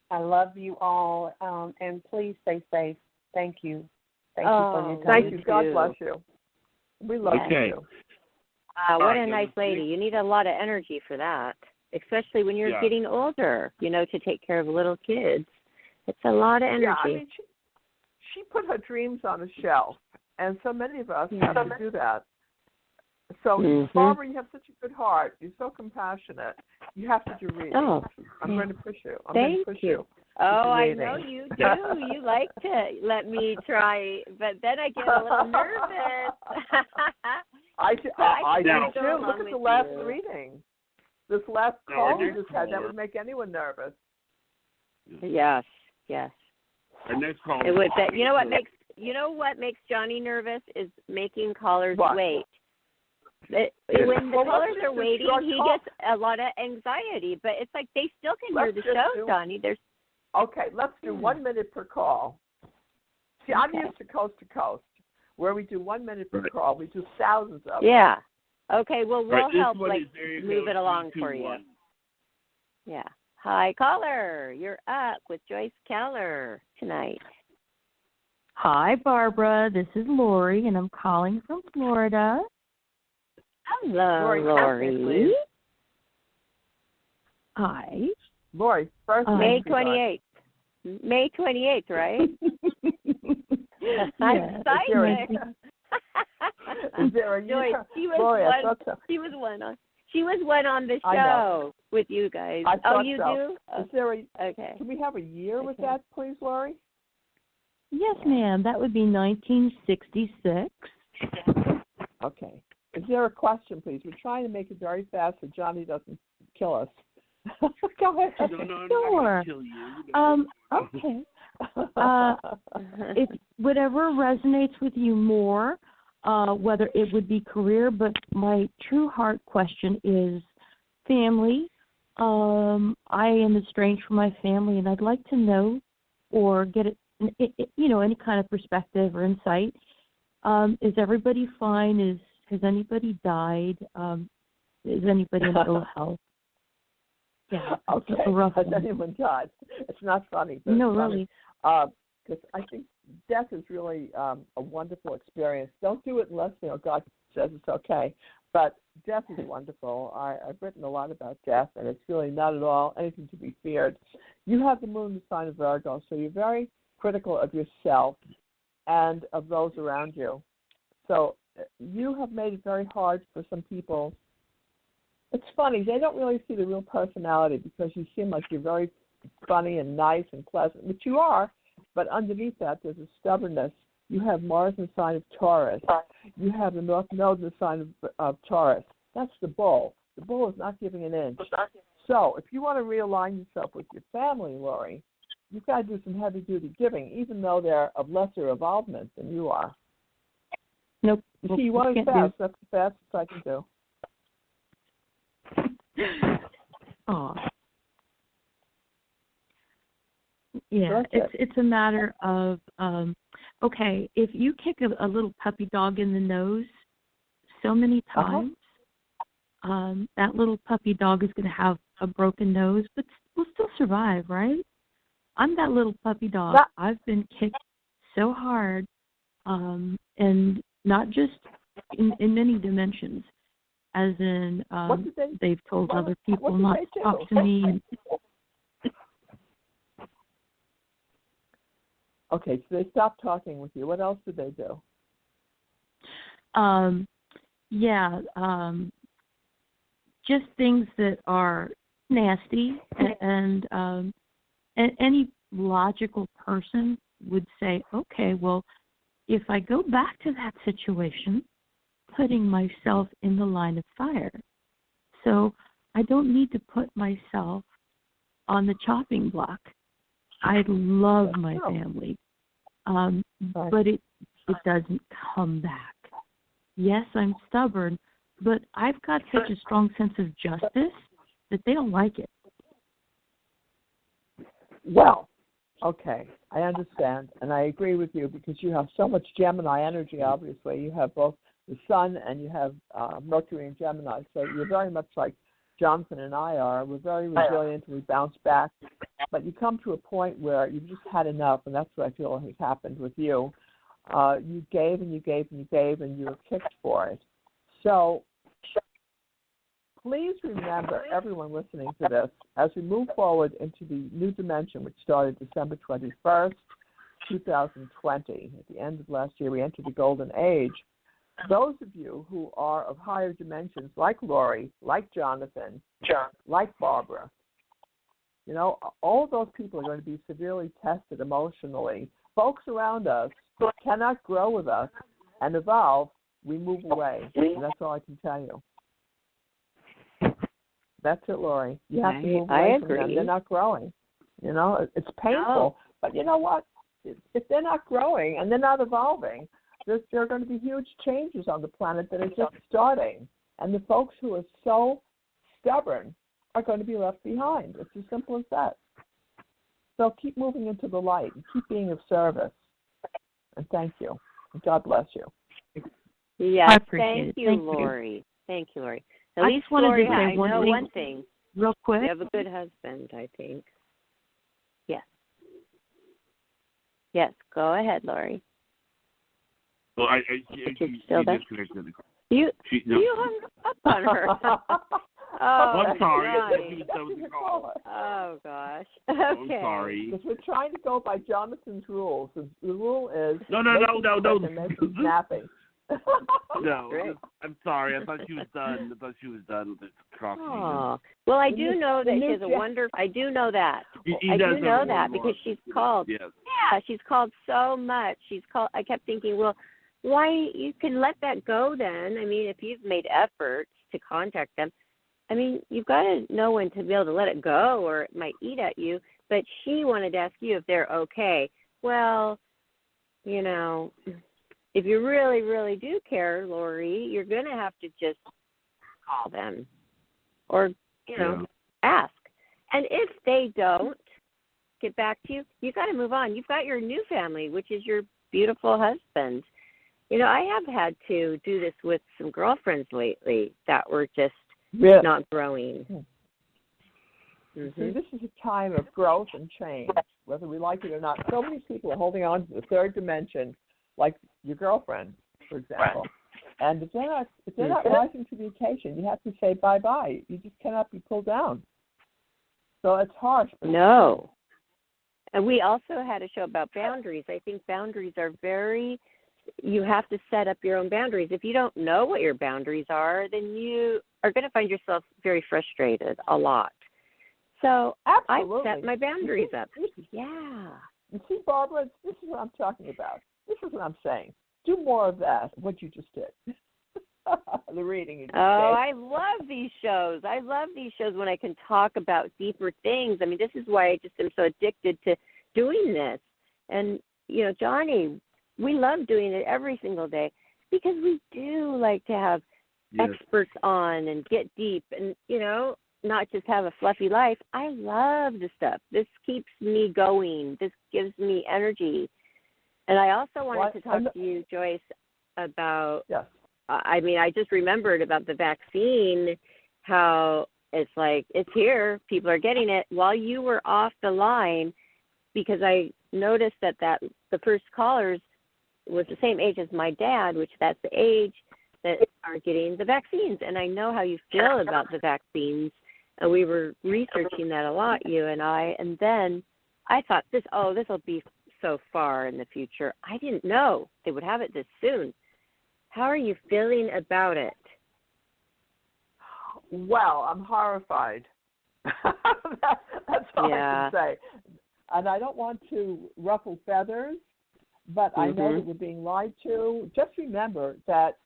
I love you all. And please stay safe. Thank you. Thank you for your time. Thank you. God bless you. We love you. What a nice lady. You need a lot of energy for that, especially when you're getting older, to take care of little kids. It's a lot of energy. Yeah, I mean, she put her dreams on a shelf, and so many of us have to do that. So, Barbara, you have such a good heart. You're so compassionate. You have to do reading. Oh, I'm going to push you. Thank you. Oh, I know you do. You like to let me try, but then I get a little nervous. I do too. Look at the last you. reading. This last call we just had, that would make anyone nervous. Yes. Our next call. It would. You know what makes Johnny nervous is making callers wait. When the callers are waiting, he gets a lot of anxiety. But it's like they still can hear the show, Johnny. Okay, let's do 1 minute per call. See, I'm used to coast, where we do 1 minute per call. We do thousands of them. Yeah. Okay, well, we'll help move it along for you. Yeah. Hi, caller. You're up with Joyce Keller tonight. Hi, Barbara. This is Lori, and I'm calling from Florida. Hello, Lori. Hi. Lori, first May 28th. May 28th, right? I'm excited. Is there a Joyce, she was one on the show with you guys. You do? Is there okay. Can we have a year with that, please, Lori? Yes, ma'am. That would be 1966. Okay. Is there a question, please? We're trying to make it very fast so Johnny doesn't kill us. Go ahead. No, sure. Kill you. Okay. It's whatever resonates with you more, whether it would be career, but my true heart question is family. I am estranged from my family, and I'd like to know or get any kind of perspective or insight. Is everybody fine? Has anybody died? Is anybody in ill health? Yeah. Okay. Has anyone died? It's not funny. But no, it's really. Because I think death is really a wonderful experience. Don't do it unless God says it's okay. But death is wonderful. I've written a lot about death, and it's really not at all anything to be feared. You have the moon, the sign of Virgo, so you're very critical of yourself and of those around you. So you have made it very hard for some people. It's funny, they don't really see the real personality because you seem like you're very funny and nice and pleasant, which you are, but underneath that there's a stubbornness. You have Mars in the sign of Taurus. You have the North Node in the sign of Taurus. That's the bull. The bull is not giving an inch. So if you want to realign yourself with your family, Lori, you've got to do some heavy-duty giving, even though they're of lesser involvement than you are. Nope. See, you want to fast. That's the fastest I can do. Oh. Yeah, it's a matter of okay, if you kick a little puppy dog in the nose so many times, that little puppy dog is going to have a broken nose, but will still survive, right? I'm that little puppy dog. I've been kicked so hard, and not just in many dimensions, as in they've told other people not to talk to me. And, okay, so they stopped talking with you. What else did they do? Just things that are nasty, and any logical person would say, okay, well, if I go back to that situation, putting myself in the line of fire. So I don't need to put myself on the chopping block. I love my family, but it doesn't come back. Yes, I'm stubborn, but I've got such a strong sense of justice that they don't like it. Well, okay, I understand, and I agree with you because you have so much Gemini energy, obviously. You have both the Sun and you have Mercury and Gemini, so you're very much like Jonathan and I are. We're very resilient and we bounce back, but you come to a point where you've just had enough, and that's what I feel has happened with you. You gave and you gave and you gave, and you were kicked for it. So please remember, everyone listening to this, as we move forward into the new dimension, which started December 21st, 2020. At the end of last year, we entered the golden age. Those of you who are of higher dimensions, like Lori, like Jonathan, like Barbara, You know, all of those people are going to be severely tested emotionally. Folks around us cannot grow with us and evolve. We move away, and that's all I can tell you. That's it, Lori. You have to move away from them. They're not growing. You know, it's painful. But you know what? If they're not growing and they're not evolving, there are going to be huge changes on the planet that are just starting. And the folks who are so stubborn are going to be left behind. It's as simple as that. So keep moving into the light and keep being of service. And thank you. And God bless you. Yes, thank you, Lori. Thank you, Lori. At least, Lori, I know one thing. Real quick. You have a good husband, I think. Yes. Yes, go ahead, Lori. Well, she still there? You hung up on her. I'm sorry. Right. Oh, gosh. Okay. I'm sorry. Because we're trying to go by Jonathan's rules. The rule is... No. Snapping. No, I'm sorry. I thought she was done. with the crossing. Oh. Well, I do know that she has a wonderful... I do know that. I do know that because she's called. Yes. Yeah, she's called so much. I kept thinking, well, why you can let that go then? I mean, if you've made efforts to contact them, I mean, you've got to know when to be able to let it go or it might eat at you. But she wanted to ask you if they're okay. Well, you know, if you really, really do care, Lori, you're going to have to just call them or, ask. And if they don't get back to you, you've got to move on. You've got your new family, which is your beautiful husband. You know, I have had to do this with some girlfriends lately that were just not growing. See, this is a time of growth and change, whether we like it or not. So many people are holding on to the third dimension, like your girlfriend, for example. And if they're not rising to the occasion, you have to say bye-bye. You just cannot be pulled down. So it's harsh. No. And we also had a show about boundaries. I think boundaries are you have to set up your own boundaries. If you don't know what your boundaries are, then you are going to find yourself very frustrated a lot. So absolutely. I set my boundaries up. Yeah. You see, Barbara, this is what I'm talking about. This is what I'm saying. Do more of that, what you just did. The reading you just did. I love these shows. I love these shows when I can talk about deeper things. I mean, this is why I just am so addicted to doing this. And, you know, Johnny, we love doing it every single day because we do like to have experts on and get deep and, you know, not just have a fluffy life. I love this stuff. This keeps me going. This gives me energy. And I also wanted to talk to you, Joyce, about, I just remembered about the vaccine, how it's like, it's here, people are getting it. While you were off the line, because I noticed that the first callers was the same age as my dad, which that's the age that are getting the vaccines. And I know how you feel about the vaccines. And we were researching that a lot, you and I. And then I thought, this will be so far in the future. I didn't know they would have it this soon. How are you feeling about it? Well, I'm horrified. That's all I can say. And I don't want to ruffle feathers, but I know that we're being lied to. Just remember that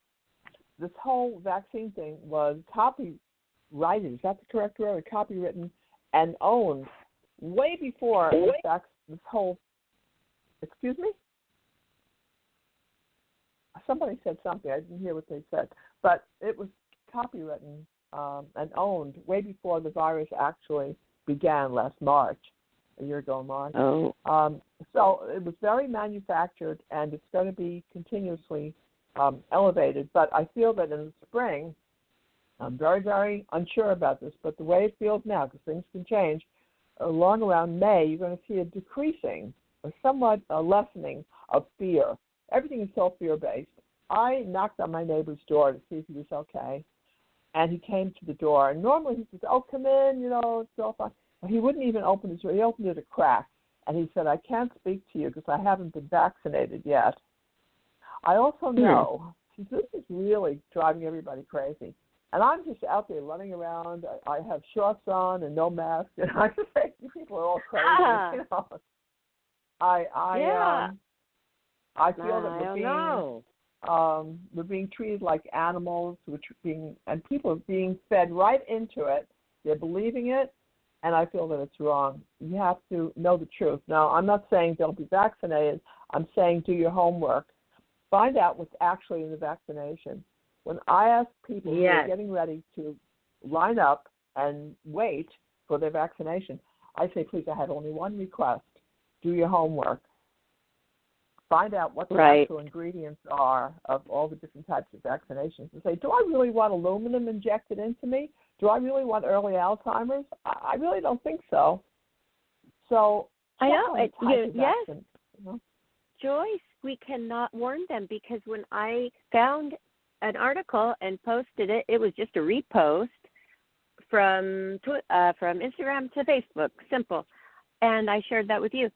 this whole vaccine thing was copyrighted, is that the correct word? Copywritten and owned way before this whole, excuse me? Somebody said something. I didn't hear what they said. But it was copywritten and owned way before the virus actually began last March, a year ago in March. So it was very manufactured, and it's going to be continuously elevated. But I feel that in the spring, I'm very, very unsure about this, but the way it feels now, because things can change, along around May, you're going to see a decreasing, or somewhat a lessening of fear. Everything is so fear-based. I knocked on my neighbor's door to see if he was okay, and he came to the door. And normally he says, come in, it's all fine. But he wouldn't even open his door. He opened it a crack, and he said, I can't speak to you because I haven't been vaccinated yet. I also know, this is really driving everybody crazy. And I'm just out there running around. I have shorts on and no mask, and I'm saying, people are all crazy. You know, I feel that we're being treated like animals, and people are being fed right into it. They're believing it, and I feel that it's wrong. You have to know the truth. Now, I'm not saying don't be vaccinated. I'm saying do your homework. Find out what's actually in the vaccination. When I ask people who are getting ready to line up and wait for their vaccination, I say, please, I have only one request. Do your homework. Find out what the actual ingredients are of all the different types of vaccinations and say, do I really want aluminum injected into me? Do I really want early Alzheimer's? I really don't think so. So I know. Yes. You know? Joyce, we cannot warn them because when I found an article and posted it, it was just a repost from Instagram to Facebook, simple. And I shared that with you.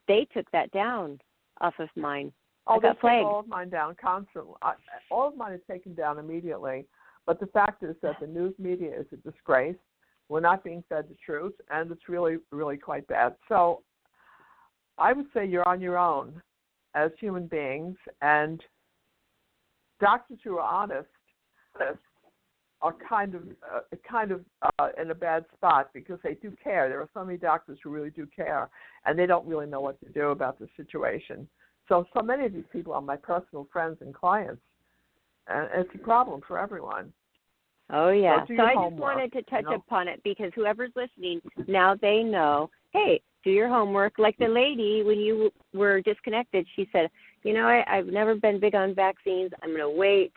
They took that down off of mine. Oh, they took all of mine down constantly. All of mine is taken down immediately. But the fact is that the news media is a disgrace. We're not being fed the truth, and it's really, really quite bad. So I would say you're on your own as human beings, and doctors who are honest are kind of in a bad spot because they do care. There are so many doctors who really do care, and they don't really know what to do about the situation. So many of these people are my personal friends and clients, and it's a problem for everyone. Oh, yeah. So I just wanted to touch upon it because whoever's listening, now they know, hey, do your homework. Like the lady, when you were disconnected, she said, you know, I've never been big on vaccines. I'm going to wait.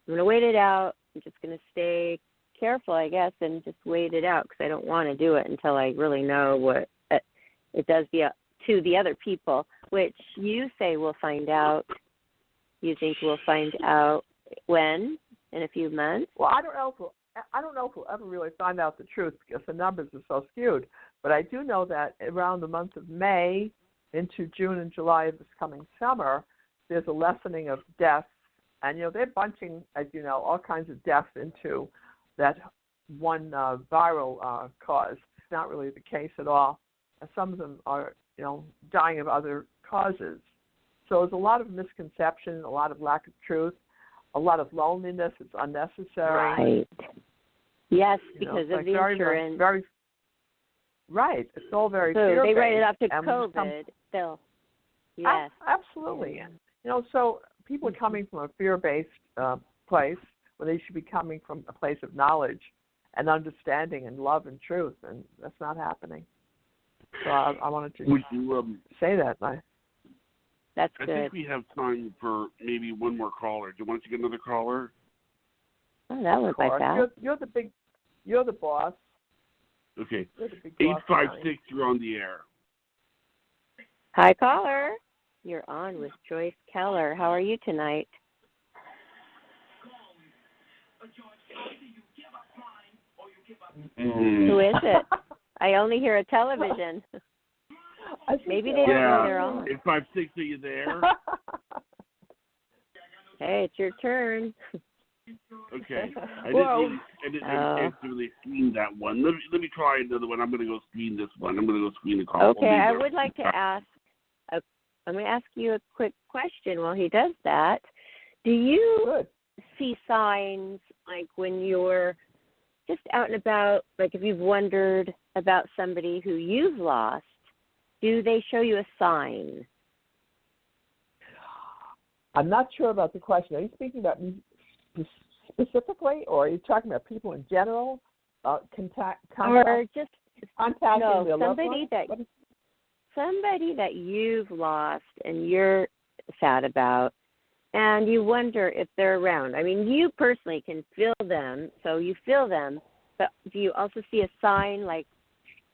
I'm going to wait it out. I'm just going to stay careful, I guess, and just wait it out because I don't want to do it until I really know what it does to the other people, which you say we'll find out. You think we'll find out when? In a few months? Well, I don't know if we'll ever really find out the truth because the numbers are so skewed. But I do know that around the month of May into June and July of this coming summer, there's a lessening of deaths. And, you know, they're bunching, as you know, all kinds of deaths into that one viral cause. It's not really the case at all. Some of them are, you know, dying of other causes. So there's a lot of misconception, a lot of lack of truth, a lot of loneliness. It's unnecessary. Right. Yes, because of the insurance. Right. It's all very fear-based. They write it off to COVID still. Yes. Absolutely. You know, so people are coming from a fear-based place when they should be coming from a place of knowledge and understanding and love and truth, and that's not happening. So I wanted to say that. That's good. I think we have time for maybe one more caller. Do you want to get another caller? Oh, that was like that. You're the boss. Okay. 856, you're on the air. Hi, caller. You're on with Joyce Keller. How are you tonight? Who is it? I only hear a television. Maybe they don't know they're on. 856, are you there? Hey, it's your turn. Okay. I didn't really screen that one. Let me try another one. I'm going to go screen this one. I'm going to go screen the call. Okay, I would like to ask. I'm going to ask you a quick question while he does that. Do you see signs like when you're just out and about, like if you've wondered about somebody who you've lost, do they show you a sign? I'm not sure about the question. Are you speaking about me specifically, or are you talking about people in general? Or just contacting their loved ones? Somebody that you've lost and you're sad about, and you wonder if they're around. I mean, you personally can feel them, so you feel them, but do you also see a sign, like,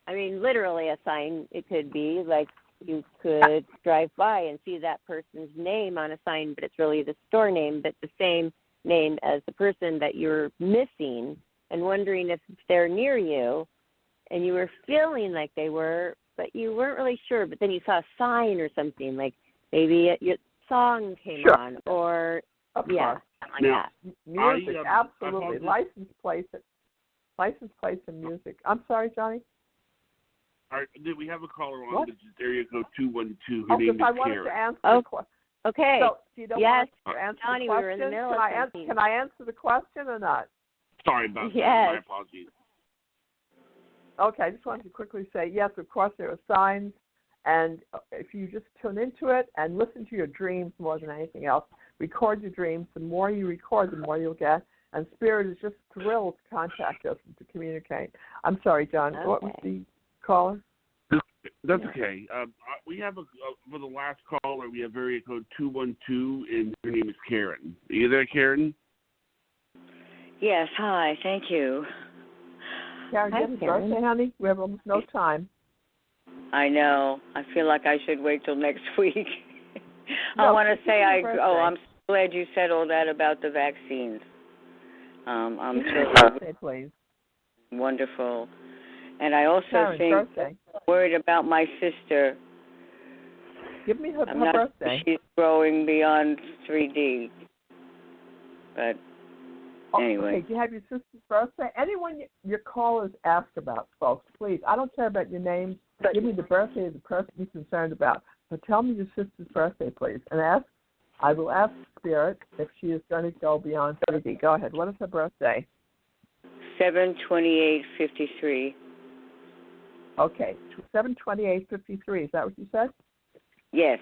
I mean, literally a sign? It could be like you could drive by and see that person's name on a sign, but it's really the store name, but the same name as the person that you're missing, and wondering if they're near you, and you were feeling like they were, but you weren't really sure, but then you saw a sign or something, like maybe your song came on, or something like that. Music, absolutely. License plates and music. I'm sorry, Johnny? All right, we have a caller on, which is area code 212. Her Oh, name is I wanted Karen. to answer the question. Okay. So, you don't yes, want to answer Johnny, the question? we were in the middle of something. Can I answer the question or not? Sorry about that. Yes. My apologies. Okay, I just wanted to quickly say, yes, of course, there are signs. And if you just tune into it and listen to your dreams more than anything else, record your dreams. The more you record, the more you'll get. And Spirit is just thrilled to contact us and to communicate. I'm sorry, John. Okay. What was the caller? That's okay. We have for the last caller, we have area code 212, and her name is Karen. Are you there, Karen? Yes, hi, thank you. Karen, happy birthday, honey. We have almost no time. I know. I feel like I should wait till next week. No, I want to say I'm so glad you said all that about the vaccines. I'm so birthday, please. Wonderful. And I also Karen, think birthday. worried about my sister. Give me her not birthday. She's growing beyond 3D. But anyway. Okay, do you have your sister's birthday? Anyone your callers ask about, folks, please. I don't care about your names. Give me the birthday of the person you're concerned about. But tell me your sister's birthday, please. And I will ask Spirit if she is going to go beyond 3D. Go ahead. What is her birthday? 7/28/53. Okay, 7/28/53. Is that what you said? Yes.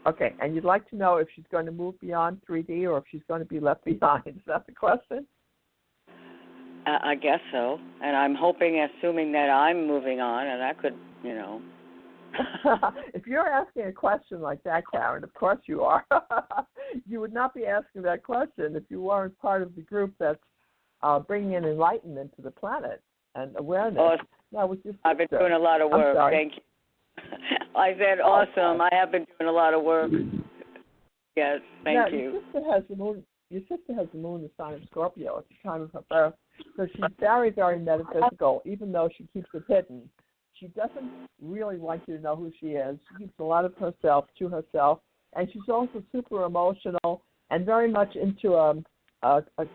Okay, and you'd like to know if she's going to move beyond 3D or if she's going to be left behind. Is that the question? I guess so. And I'm assuming that I'm moving on, and that could, If you're asking a question like that, Karen, of course you are. You would not be asking that question if you weren't part of the group that's bringing in enlightenment to the planet and awareness. Awesome. Now, with your sister, I've been doing a lot of work. Thank you. I said awesome. I have been doing a lot of work. Yes, thank you. Your sister has the moon. Your sister has the moon, the sign of Scorpio, at the time of her birth. So she's very, very metaphysical, even though she keeps it hidden. She doesn't really want you to know who she is. She keeps a lot of herself to herself, and she's also super emotional and very much into a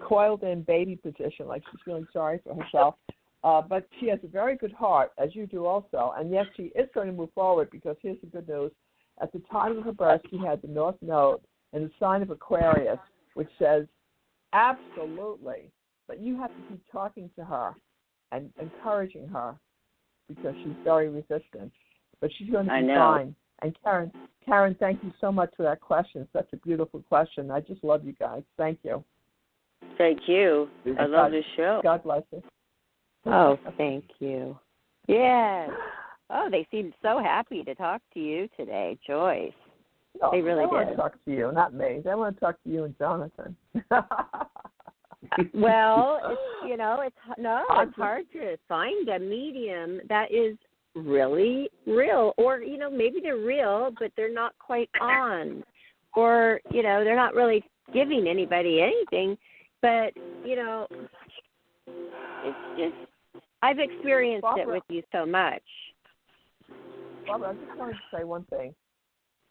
coiled-in baby position, like she's feeling sorry for herself. But she has a very good heart, as you do also, and yes, she is going to move forward because here's the good news. At the time of her birth, she had the North Node in the sign of Aquarius, which says, absolutely, but you have to keep talking to her and encouraging her because she's very resistant. But she's going to be fine. And Karen, thank you so much for that question. Such a beautiful question. I just love you guys. Thank you. Thank you. I love this show. God bless you. Oh, thank you. Yes. Oh, they seemed so happy to talk to you today, Joyce. No, they really want did. To talk to you, not me. They want to talk to you and Jonathan. Well, it's hard to find a medium that is really real, or maybe they're real, but they're not quite on, or they're not really giving anybody anything. But it's just I've experienced it with you so much. Barbara, I just wanted to say one thing.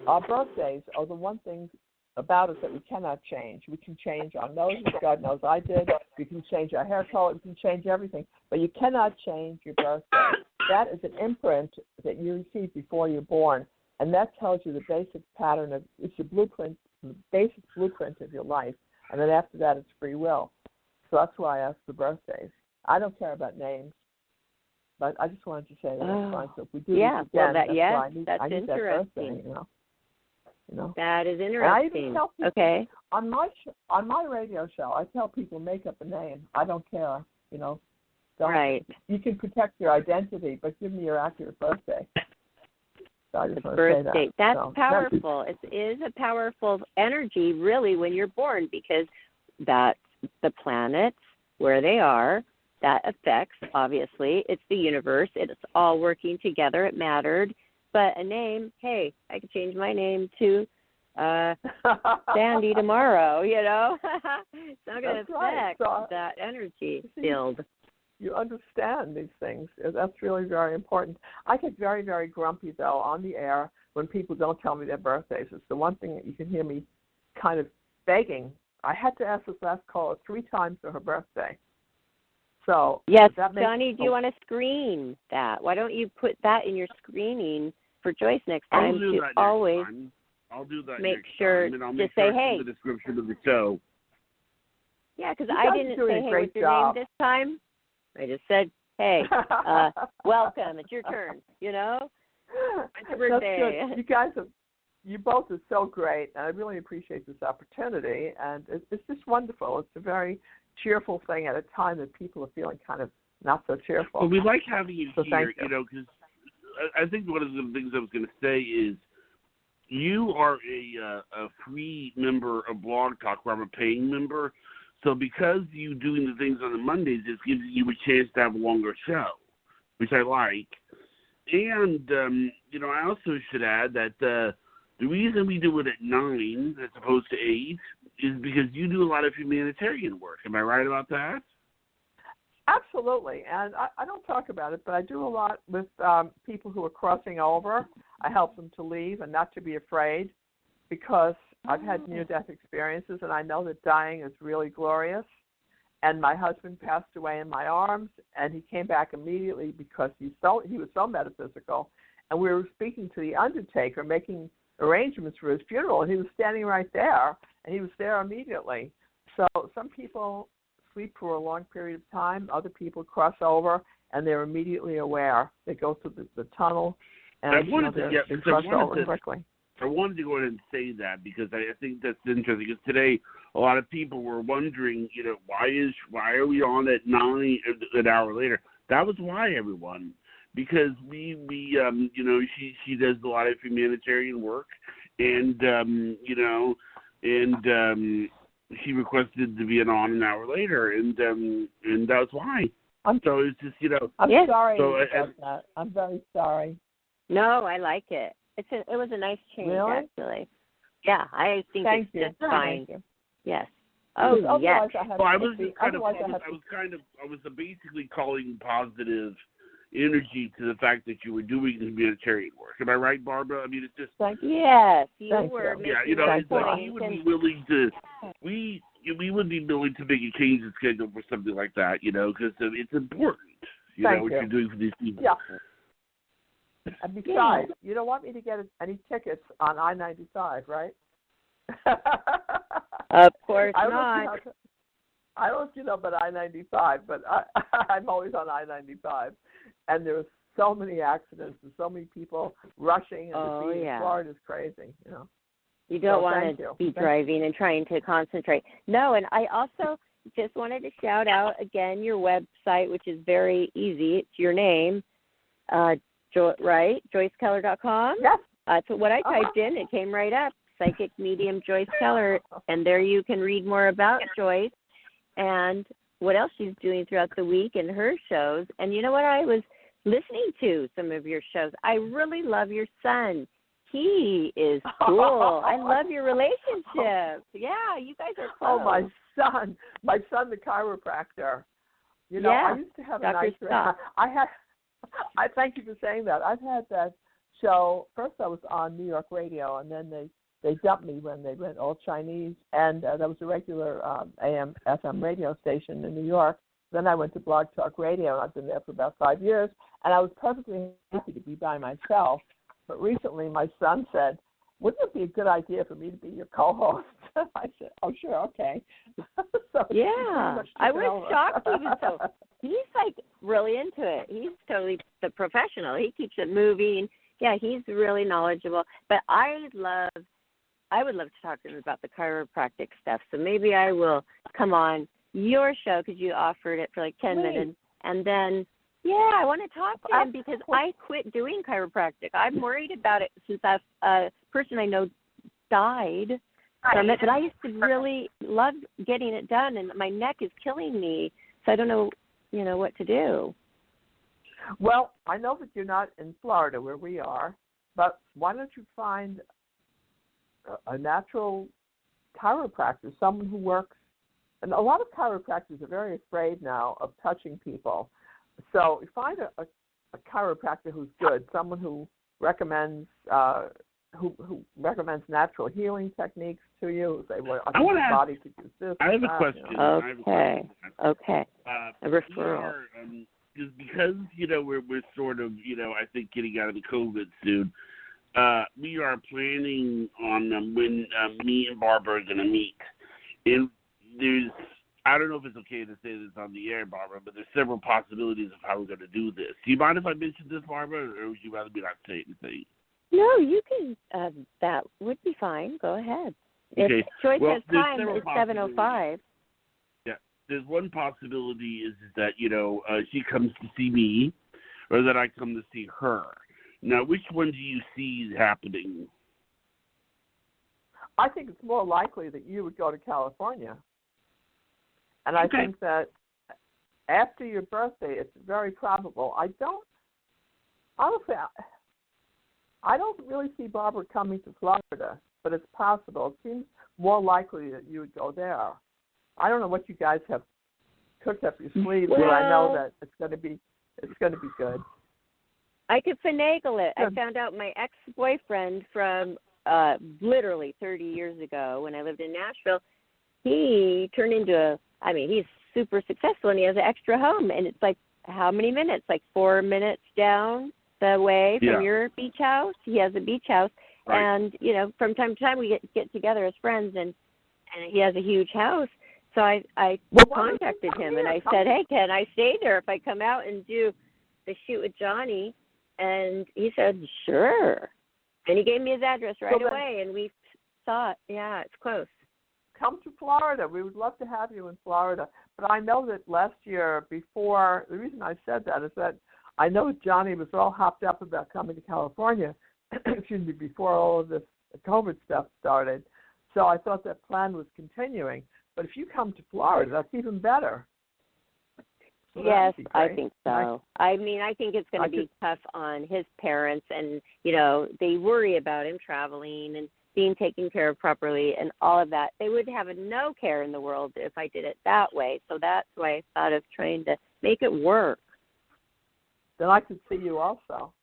Our birthdays are the one thing about us that we cannot change. We can change our noses, God knows I did. We can change our hair color. We can change everything. But you cannot change your birthday. That is an imprint that you receive before you're born. And that tells you the basic pattern of, it's the blueprint, the basic blueprint of your life. And then after that, it's free will. So that's why I asked for birthdays. I don't care about names. But I just wanted to say that it's fine. So if we do this again, that's why I need that birthday, That is interesting. And I even tell people, okay. On my radio show, I tell people make up a name. I don't care, Right. You can protect your identity, but give me your accurate birthday. So I just want to say that. That's powerful. It is a powerful energy, really, when you're born, because that's the planets, where they are. That affects, obviously, it's the universe. It's all working together. It mattered. But a name, hey, I could change my name to Sandy tomorrow, It's not going to affect that energy field. You understand these things. That's really very important. I get very, very grumpy, though, on the air when people don't tell me their birthdays. It's the one thing that you can hear me kind of begging. I had to ask this last caller 3 times for her birthday. So yes, that makes, Johnny, do you want to screen that? Why don't you put that in your screening for Joyce next time? I'll do that always next time. I'll do that make next sure time, and I'll just make say, sure hey. it's in the description of the show. Yeah, because I didn't say, hey, what's your job. name this time? I just said, hey, welcome, it's your turn, you know? It's your birthday. That's good. You guys you both are so great, and I really appreciate this opportunity, and it's just wonderful. It's a very cheerful thing at a time that people are feeling kind of not so cheerful. Well, we like having you so here, you know, because I think one of the things I was going to say is you are a free member of Blog Talk, where I'm a paying member. So because you doing the things on the Mondays, it gives you a chance to have a longer show, which I like. And, I also should add that the reason we do it at 9 as opposed to 8 is because you do a lot of humanitarian work. Am I right about that? Absolutely. And I don't talk about it, but I do a lot with people who are crossing over. I help them to leave and not to be afraid, because I've had near-death experiences, and I know that dying is really glorious. And my husband passed away in my arms, and he came back immediately because he was so metaphysical. And we were speaking to the undertaker, making arrangements for his funeral, and he was standing right there, and he was there immediately. So some people sleep for a long period of time. Other people cross over, and they're immediately aware. They go through the tunnel, and they cross over quickly. I wanted to go ahead and say that because I think that's interesting. Because today, a lot of people were wondering, why are we on at 9 an hour later? That was why, everyone, because we she does a lot of humanitarian work, and she requested to be on an hour later, and that's why. So it's just I'm sorry about that. I'm very sorry. No, I like it. It was a nice change, actually. Yeah, I think it's just fine. Yes. Oh, yes. I was basically calling positive energy to the fact that you were doing humanitarian work. Am I right, Barbara? I mean, it's just. Yes, you were. Yeah, it's like we would be willing to. We would be willing to make a change in schedule for something like that, because it's important. What you're doing for these people. Yeah. And besides, you don't want me to get any tickets on I-95, right? Of course not. I don't know if you know about I-95, but I'm always on I-95. And there are so many accidents and so many people rushing, and the speed in Florida is crazy, You don't want to be driving and trying to concentrate. No, and I also just wanted to shout out again your website, which is very easy. It's your name. Right? JoyceKeller.com? Yes. That's what I typed in. It came right up. Psychic medium Joyce Keller. And there you can read more about Joyce and what else she's doing throughout the week and her shows. And you know what? I was listening to some of your shows. I really love your son. He is cool. I love your relationship. Yeah, you guys are close. Oh, my son, the chiropractor. I used to have Dr. Scott. I thank you for saying that. I've had that show. First, I was on New York radio, and then they dumped me when they went all Chinese, and that was a regular AM, FM radio station in New York. Then I went to Blog Talk Radio, and I've been there for about 5 years, and I was perfectly happy to be by myself. But recently, my son said, wouldn't it be a good idea for me to be your co-host? I said, oh, sure, okay. So I was shocked he was so. He's like really into it. He's totally the professional. He keeps it moving. Yeah, he's really knowledgeable. But I would love to talk to him about the chiropractic stuff. So maybe I will come on your show because you offered it for like 10 minutes. And then, I want to talk to him because I quit doing chiropractic. I'm worried about it since a person I know died from it. But I used to really love getting it done, and my neck is killing me. So I don't know, what to do. Well, I know that you're not in Florida where we are, but why don't you find a natural chiropractor, someone who works, and a lot of chiropractors are very afraid now of touching people. So find a chiropractor who's good, someone who recommends who recommends natural healing techniques to you. Say, well, I want to body could use this. I have a question. You know. Okay. A referral. Because we're sort of I think getting out of the COVID soon. We are planning on when me and Barbara are going to meet, and I don't know if it's okay to say this on the air, Barbara, but there's several possibilities of how we're going to do this. Do you mind if I mention this, Barbara, or would you rather me not say anything? No, you can. That would be fine. Go ahead. Okay. If Joyce has time, it's 7:05. Yeah, there's one possibility is that she comes to see me, or that I come to see her. Now, which one do you see happening? I think it's more likely that you would go to California. And I think that after your birthday, it's very probable. I don't really see Barbara coming to Florida, but it's possible. It seems more likely that you would go there. I don't know what you guys have cooked up your sleeves, but I know that it's going to be good. I could finagle it. I found out my ex-boyfriend from literally 30 years ago when I lived in Nashville, he turned into he's super successful and he has an extra home. And it's like, how many minutes? Like 4 minutes down the way from your beach house. He has a beach house. Right. And, from time to time we get together as friends and he has a huge house. So I contacted him and I said, hey, can I stay there if I come out and do the shoot with Johnny? And he said, sure. And he gave me his address right away, and we saw it. Yeah, it's close. Come to Florida. We would love to have you in Florida. But I know that last year the reason I said that is that I know Johnny was all hopped up about coming to California, before all of this COVID stuff started. So I thought that plan was continuing. But if you come to Florida, that's even better. So yes, I think so. I think it's going to be tough on his parents, and, they worry about him traveling and being taken care of properly and all of that. They would have no care in the world if I did it that way. So that's why I thought of trying to make it work. Then I could see you also.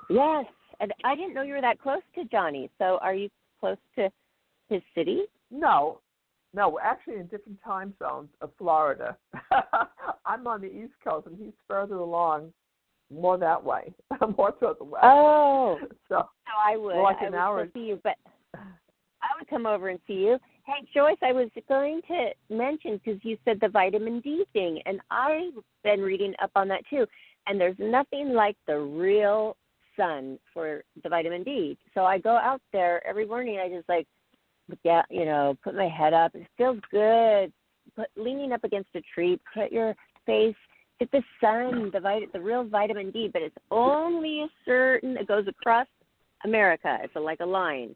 Yes, and I didn't know you were that close to Johnny. So are you close to his city? No, we're actually in different time zones of Florida. I'm on the East Coast, and he's further along, more that way, more toward the west. Oh, so I would. I would see you, but I would come over and see you. Hey, Joyce, I was going to mention, because you said the vitamin D thing, and I've been reading up on that too, and there's nothing like the real sun for the vitamin D. So I go out there every morning, I just put my head up. It feels good. Leaning up against a tree, put your face, get the sun, the real vitamin D, but it's only it goes across America. It's like a line.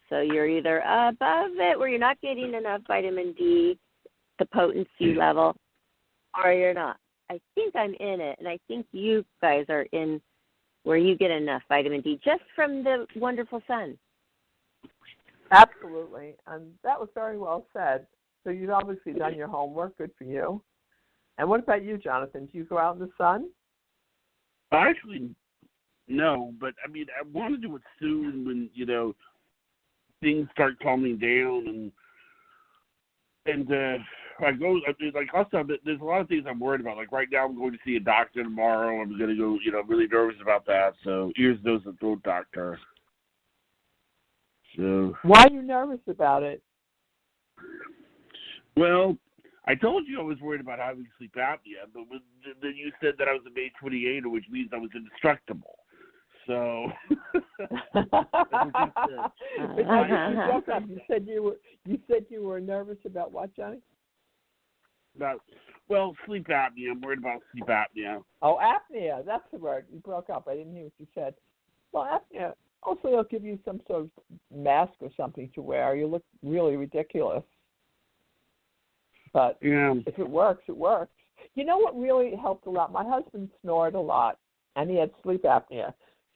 So you're either above it where you're not getting enough vitamin D, the potency level, or you're not. I think I'm in it, and I think you guys are in where you get enough vitamin D just from the wonderful sun. Absolutely, and that was very well said. So you've obviously done your homework. Good for you. And what about you, Jonathan? Do you go out in the sun? Actually, no, but I want to do it soon when, things start calming down and I go, also, there's a lot of things I'm worried about. Like right now I'm going to see a doctor tomorrow. I'm going to go, I'm really nervous about that. So ears, nose, and throat doctor. So. Why are you nervous about it? Well, I told you I was worried about having sleep apnea, but then you said that I was a May 28er, which means I was indestructible. So. You said you were nervous about what, Johnny? Sleep apnea. I'm worried about sleep apnea. Oh, apnea. That's the word. You broke up. I didn't hear what you said. Well, apnea. Also, they'll give you some sort of mask or something to wear. You look really ridiculous. But if it works, it works. You know what really helped a lot? My husband snored a lot, and he had sleep apnea.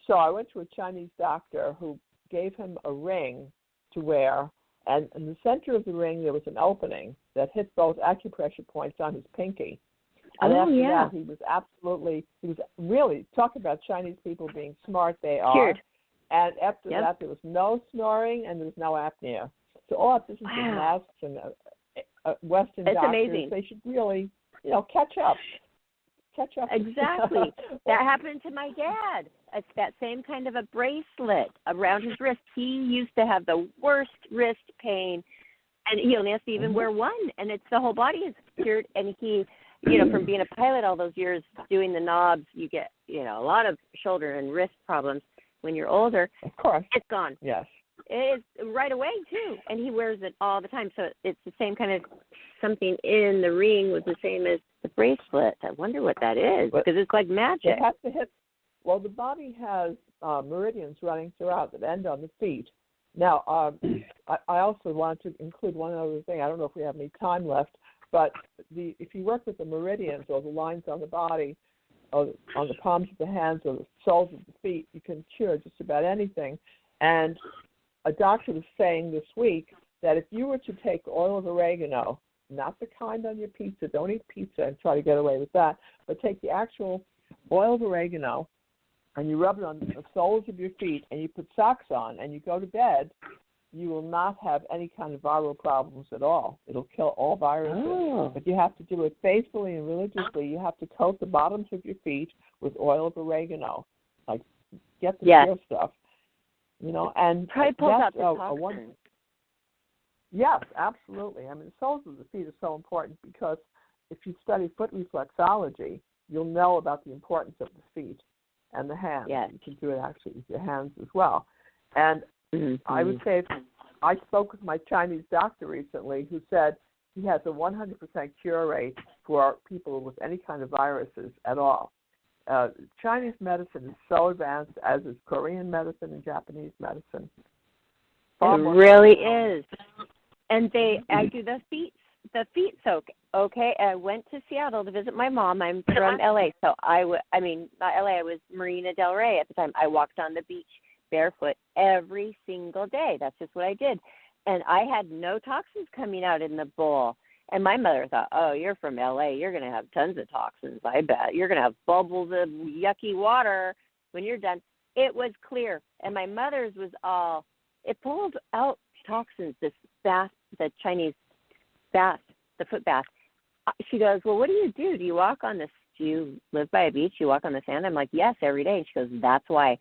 So I went to a Chinese doctor who gave him a ring to wear, and in the center of the ring there was an opening that hit both acupressure points on his pinky. And after that, he was really, talk about Chinese people being smart, they are. Cured. And after that, there was no snoring and there was no apnea. So all opticians and masks and Western doctors, amazing. They should really, catch up. Exactly. That happened to my dad. It's that same kind of a bracelet around his wrist. He used to have the worst wrist pain, and he only has to even wear one, and it's the whole body is cured. And he, from being a pilot all those years doing the knobs, you get, a lot of shoulder and wrist problems when you're older. Of course. It's gone. Yes. It is right away, too, and he wears it all the time. So it's the same kind of something in the ring was the same as the bracelet. I wonder what that is, because it's like magic. It has to hit. Well, the body has meridians running throughout that end on the feet. Now, I also want to include one other thing. I don't know if we have any time left, but if you work with the meridians or the lines on the body, or on the palms of the hands or the soles of the feet, you can cure just about anything. And a doctor was saying this week that if you were to take oil of oregano, not the kind on your pizza, don't eat pizza and try to get away with that, but take the actual oil of oregano and you rub it on the soles of your feet and you put socks on and you go to bed, you will not have any kind of viral problems at all. It'll kill all viruses. But you have to do it faithfully and religiously. You have to coat the bottoms of your feet with oil of oregano. Like, get the pure stuff. And probably pulls out the toxins. Yes, absolutely. I mean, the soles of the feet are so important because if you study foot reflexology, you'll know about the importance of the feet and the hands. Yes. You can do it actually with your hands as well. And I would say I spoke with my Chinese doctor recently who said he has a 100% cure rate for people with any kind of viruses at all. Chinese medicine is so advanced, as is Korean medicine and Japanese medicine. It really is. And I do the feet soak. Okay, I went to Seattle to visit my mom. I'm from LA, so not LA. I was Marina Del Rey at the time. I walked on the beach barefoot every single day. That's just what I did, and I had no toxins coming out in the bowl. And my mother thought, "Oh, you're from LA. You're going to have tons of toxins. I bet you're going to have bubbles of yucky water when you're done." It was clear, and my mother's was all. It pulled out toxins. This bath, the Chinese bath, the foot bath. She goes, "Well, what do you do? Do you walk on this? Do you live by a beach? You walk on the sand?" I'm like, "Yes, every day." And she goes, "That's why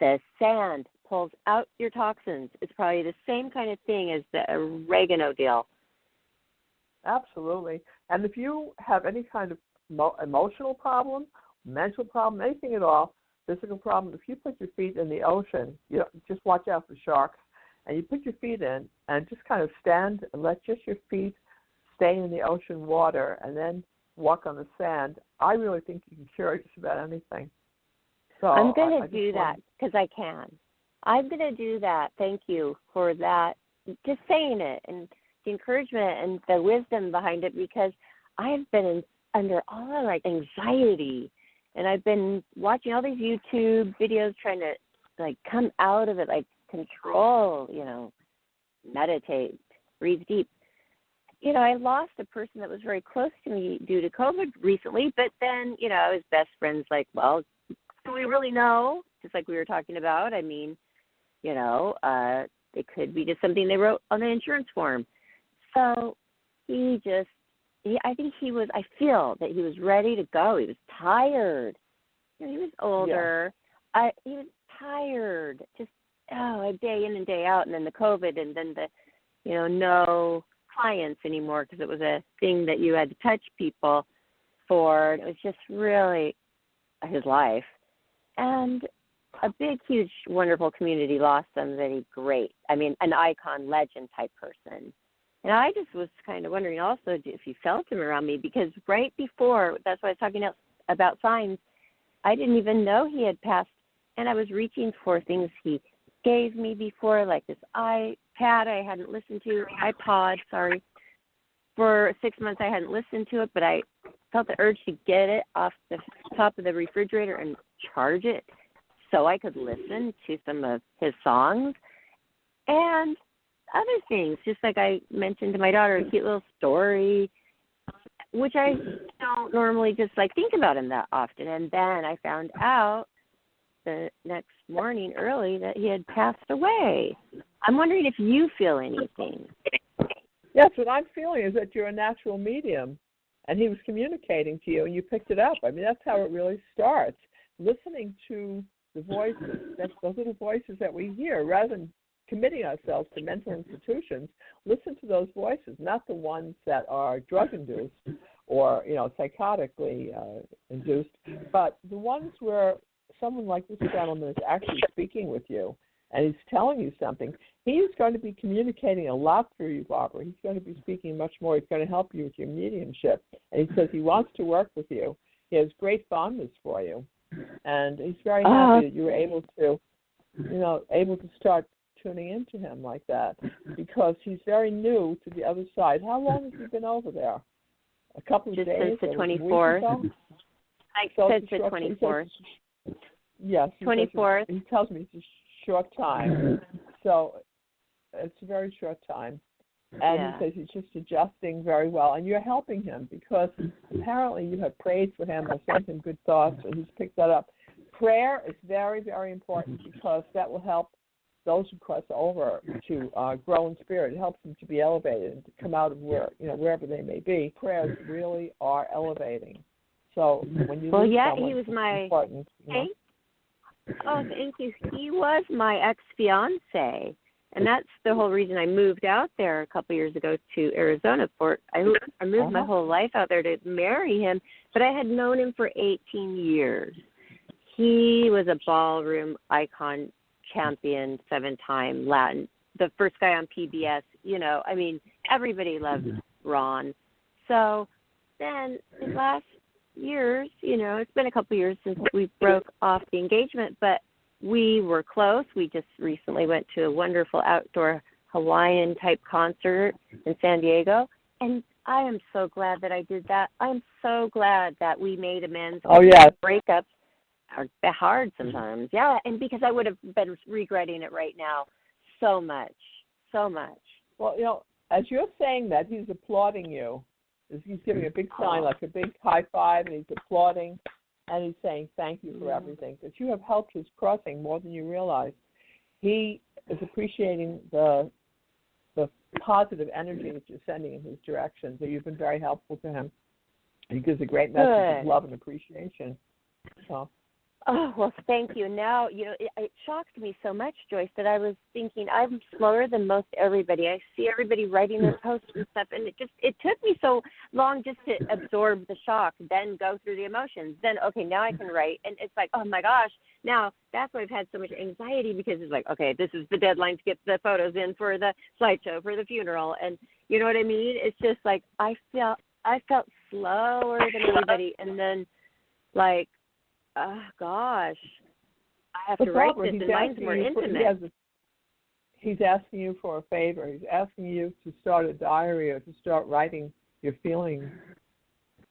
the sand pulls out your toxins." It's probably the same kind of thing as the oregano deal. Absolutely. And if you have any kind of emotional problem, mental problem, anything at all, physical problem, if you put your feet in the ocean, just watch out for sharks, and you put your feet in and just kind of stand and let just your feet stay in the ocean water and then walk on the sand, I really think you can cure just about anything. So I'm going to do that because I can. I'm going to do that. Thank you for that, just saying it and the encouragement and the wisdom behind it, because I have been under all anxiety, and I've been watching all these YouTube videos trying to come out of it, control, meditate, breathe deep. I lost a person that was very close to me due to COVID recently, but then, I was best friends, well, do we really know? Just like we were talking about. I mean, it could be just something they wrote on the insurance form. So I feel that he was ready to go. He was tired. He was older. Yeah. He was tired, just, day in and day out. And then the COVID, and then the, no clients anymore because it was a thing that you had to touch people for. It was just really his life. And a big, huge, wonderful community lost somebody great. I mean, an icon, legend type person. And I just was kind of wondering also if you felt him around me, because right before, that's why I was talking about signs, I didn't even know he had passed. And I was reaching for things he gave me before, like this iPad I hadn't listened to, iPod, sorry. For 6 months I hadn't listened to it, but I felt the urge to get it off the top of the refrigerator and charge it so I could listen to some of his songs. And other things, just like I mentioned to my daughter, a cute little story, which I don't normally just think about him that often. And then I found out the next morning early that he had passed away. I'm wondering if you feel anything. Yes, what I'm feeling is that you're a natural medium, and he was communicating to you, and you picked it up. I mean, that's how it really starts. Listening to the voices, those little voices that we hear, rather than committing ourselves to mental institutions, listen to those voices, not the ones that are drug-induced or, psychotically induced, but the ones where someone like this gentleman is actually speaking with you and he's telling you something. He is going to be communicating a lot through you, Barbara. He's going to be speaking much more. He's going to help you with your mediumship. And he says he wants to work with you. He has great fondness for you. And he's very happy that you were able to start tuning into him like that, because he's very new to the other side. How long has he been over there? A couple of days? Just since the 24th. Since the 24th. Yes. 24th. He tells me it's a short time. So it's a very short time. And he says he's just adjusting very well. And you're helping him because apparently you have prayed for him or sent him good thoughts, and he's picked that up. Prayer is very, very important because that will help those who cross over to grow in spirit. It helps them to be elevated and to come out of wherever they may be. Prayers really are elevating. So when you lose someone, he was my important. Oh, thank you. He was my ex-fiance, and that's the whole reason I moved out there a couple years ago to Arizona. I moved my whole life out there to marry him, but I had known him for 18 years. He was a ballroom icon, champion, 7-time Latin, the first guy on PBS. Everybody loved Ron. So then the last years, it's been a couple years since we broke off the engagement, but we were close. We just recently went to a wonderful outdoor Hawaiian type concert in San Diego, and I am so glad that I did that. I'm so glad that we made amends. Breakups are hard sometimes. Yeah, and because I would have been regretting it right now so much. Well, as you're saying that, he's applauding you. He's giving a big sign, like a big high five, and he's applauding, and he's saying thank you for everything, because you have helped his crossing more than you realize. He is appreciating the positive energy that you're sending in his direction, so you've been very helpful to him. He gives a great message of love and appreciation. So. Oh, well, thank you. Now, it shocked me so much, Joyce, that I was thinking I'm slower than most everybody. I see everybody writing their posts and stuff, and it took me so long just to absorb the shock, then go through the emotions. Then, okay, now I can write. And it's like, oh, my gosh. Now, that's why I've had so much anxiety, because it's like, okay, this is the deadline to get the photos in for the slideshow, for the funeral. And you know what I mean? It's just like I felt slower than everybody. And then, like, oh, gosh, I have to write this, and mine's more intimate. He's asking you for a favor. He's asking you to start a diary or to start writing your feelings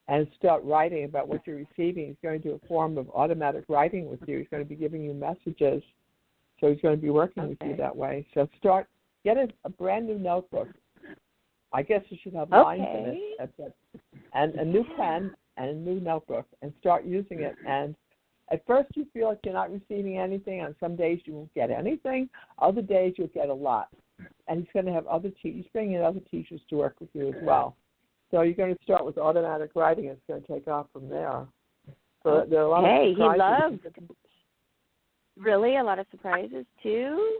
and start writing about what you're receiving. He's going to do a form of automatic writing with you. He's going to be giving you messages. So he's going to be working with you that way. So get a brand new notebook. I guess you should have lines in it. And a new pen and a new notebook, and start using it. And at first you feel like you're not receiving anything. On some days you won't get anything. Other days you'll get a lot. And he's going to have he's bringing in other teachers to work with you as well. So you're going to start with automatic writing. It's going to take off from there. So there are a lot of surprises. Really a lot of surprises too,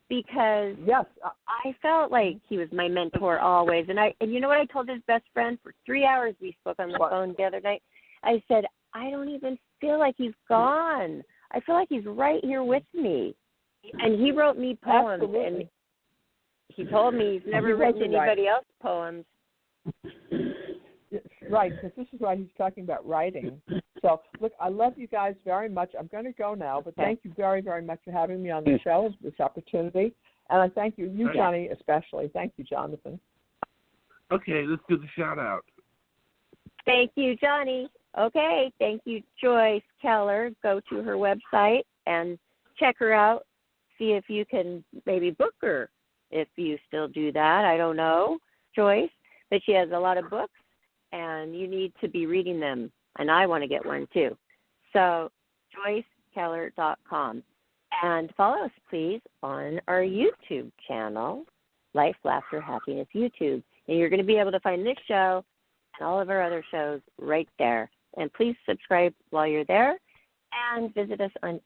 because I felt like he was my mentor always. And you know what I told his best friend? For 3 hours we spoke on the phone the other night. I said, I don't even feel like he's gone. I feel like he's right here with me. And he wrote me poems. Absolutely. And he told me he's never written anybody else's poems. Right, because this is why he's talking about writing. So, look, I love you guys very much. I'm going to go now, but thank you very, very much for having me on the show, this opportunity. And I thank you, Johnny, especially. Thank you, Jonathan. Okay, let's do the shout-out. Thank you, Johnny. Okay, thank you, Joyce Keller. Go to her website and check her out. See if you can maybe book her, if you still do that. I don't know, Joyce. But she has a lot of books, and you need to be reading them. And I want to get one, too. So, Joyce joycekeller.com. And follow us, please, on our YouTube channel, Life, Laughter, Happiness YouTube. And you're going to be able to find this show and all of our other shows right there. And please subscribe while you're there and visit us on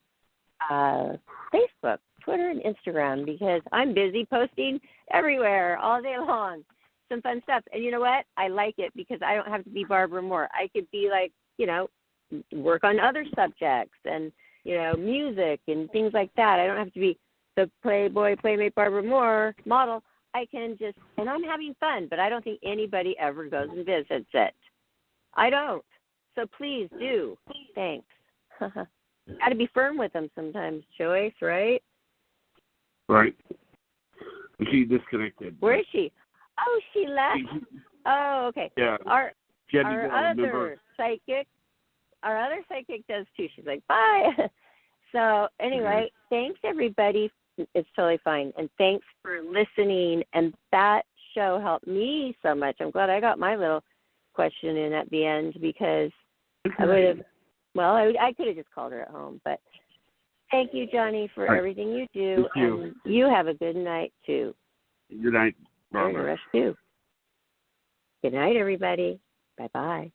Facebook, Twitter, and Instagram, because I'm busy posting everywhere all day long. Some fun stuff. And you know what? I like it because I don't have to be Barbara Moore. I could be like, work on other subjects and, music and things like that. I don't have to be the Playboy, Playmate Barbara Moore model. I can just, and I'm having fun, but I don't think anybody ever goes and visits it. I don't. So please do. Thanks. Got to be firm with them sometimes, Joyce, right? Right. She disconnected. Where is she? Oh, she left. Oh, okay. Yeah. Our other psychic does too. She's like, bye. So anyway, Thanks everybody. It's totally fine. And thanks for listening. And that show helped me so much. I'm glad I got my little question in at the end, because I would have, I could have just called her at home. But thank you, Johnny, for everything you do. Thank you. And you have a good night, too. Good night, Barbara. Rush, too. Good night, everybody. Bye-bye.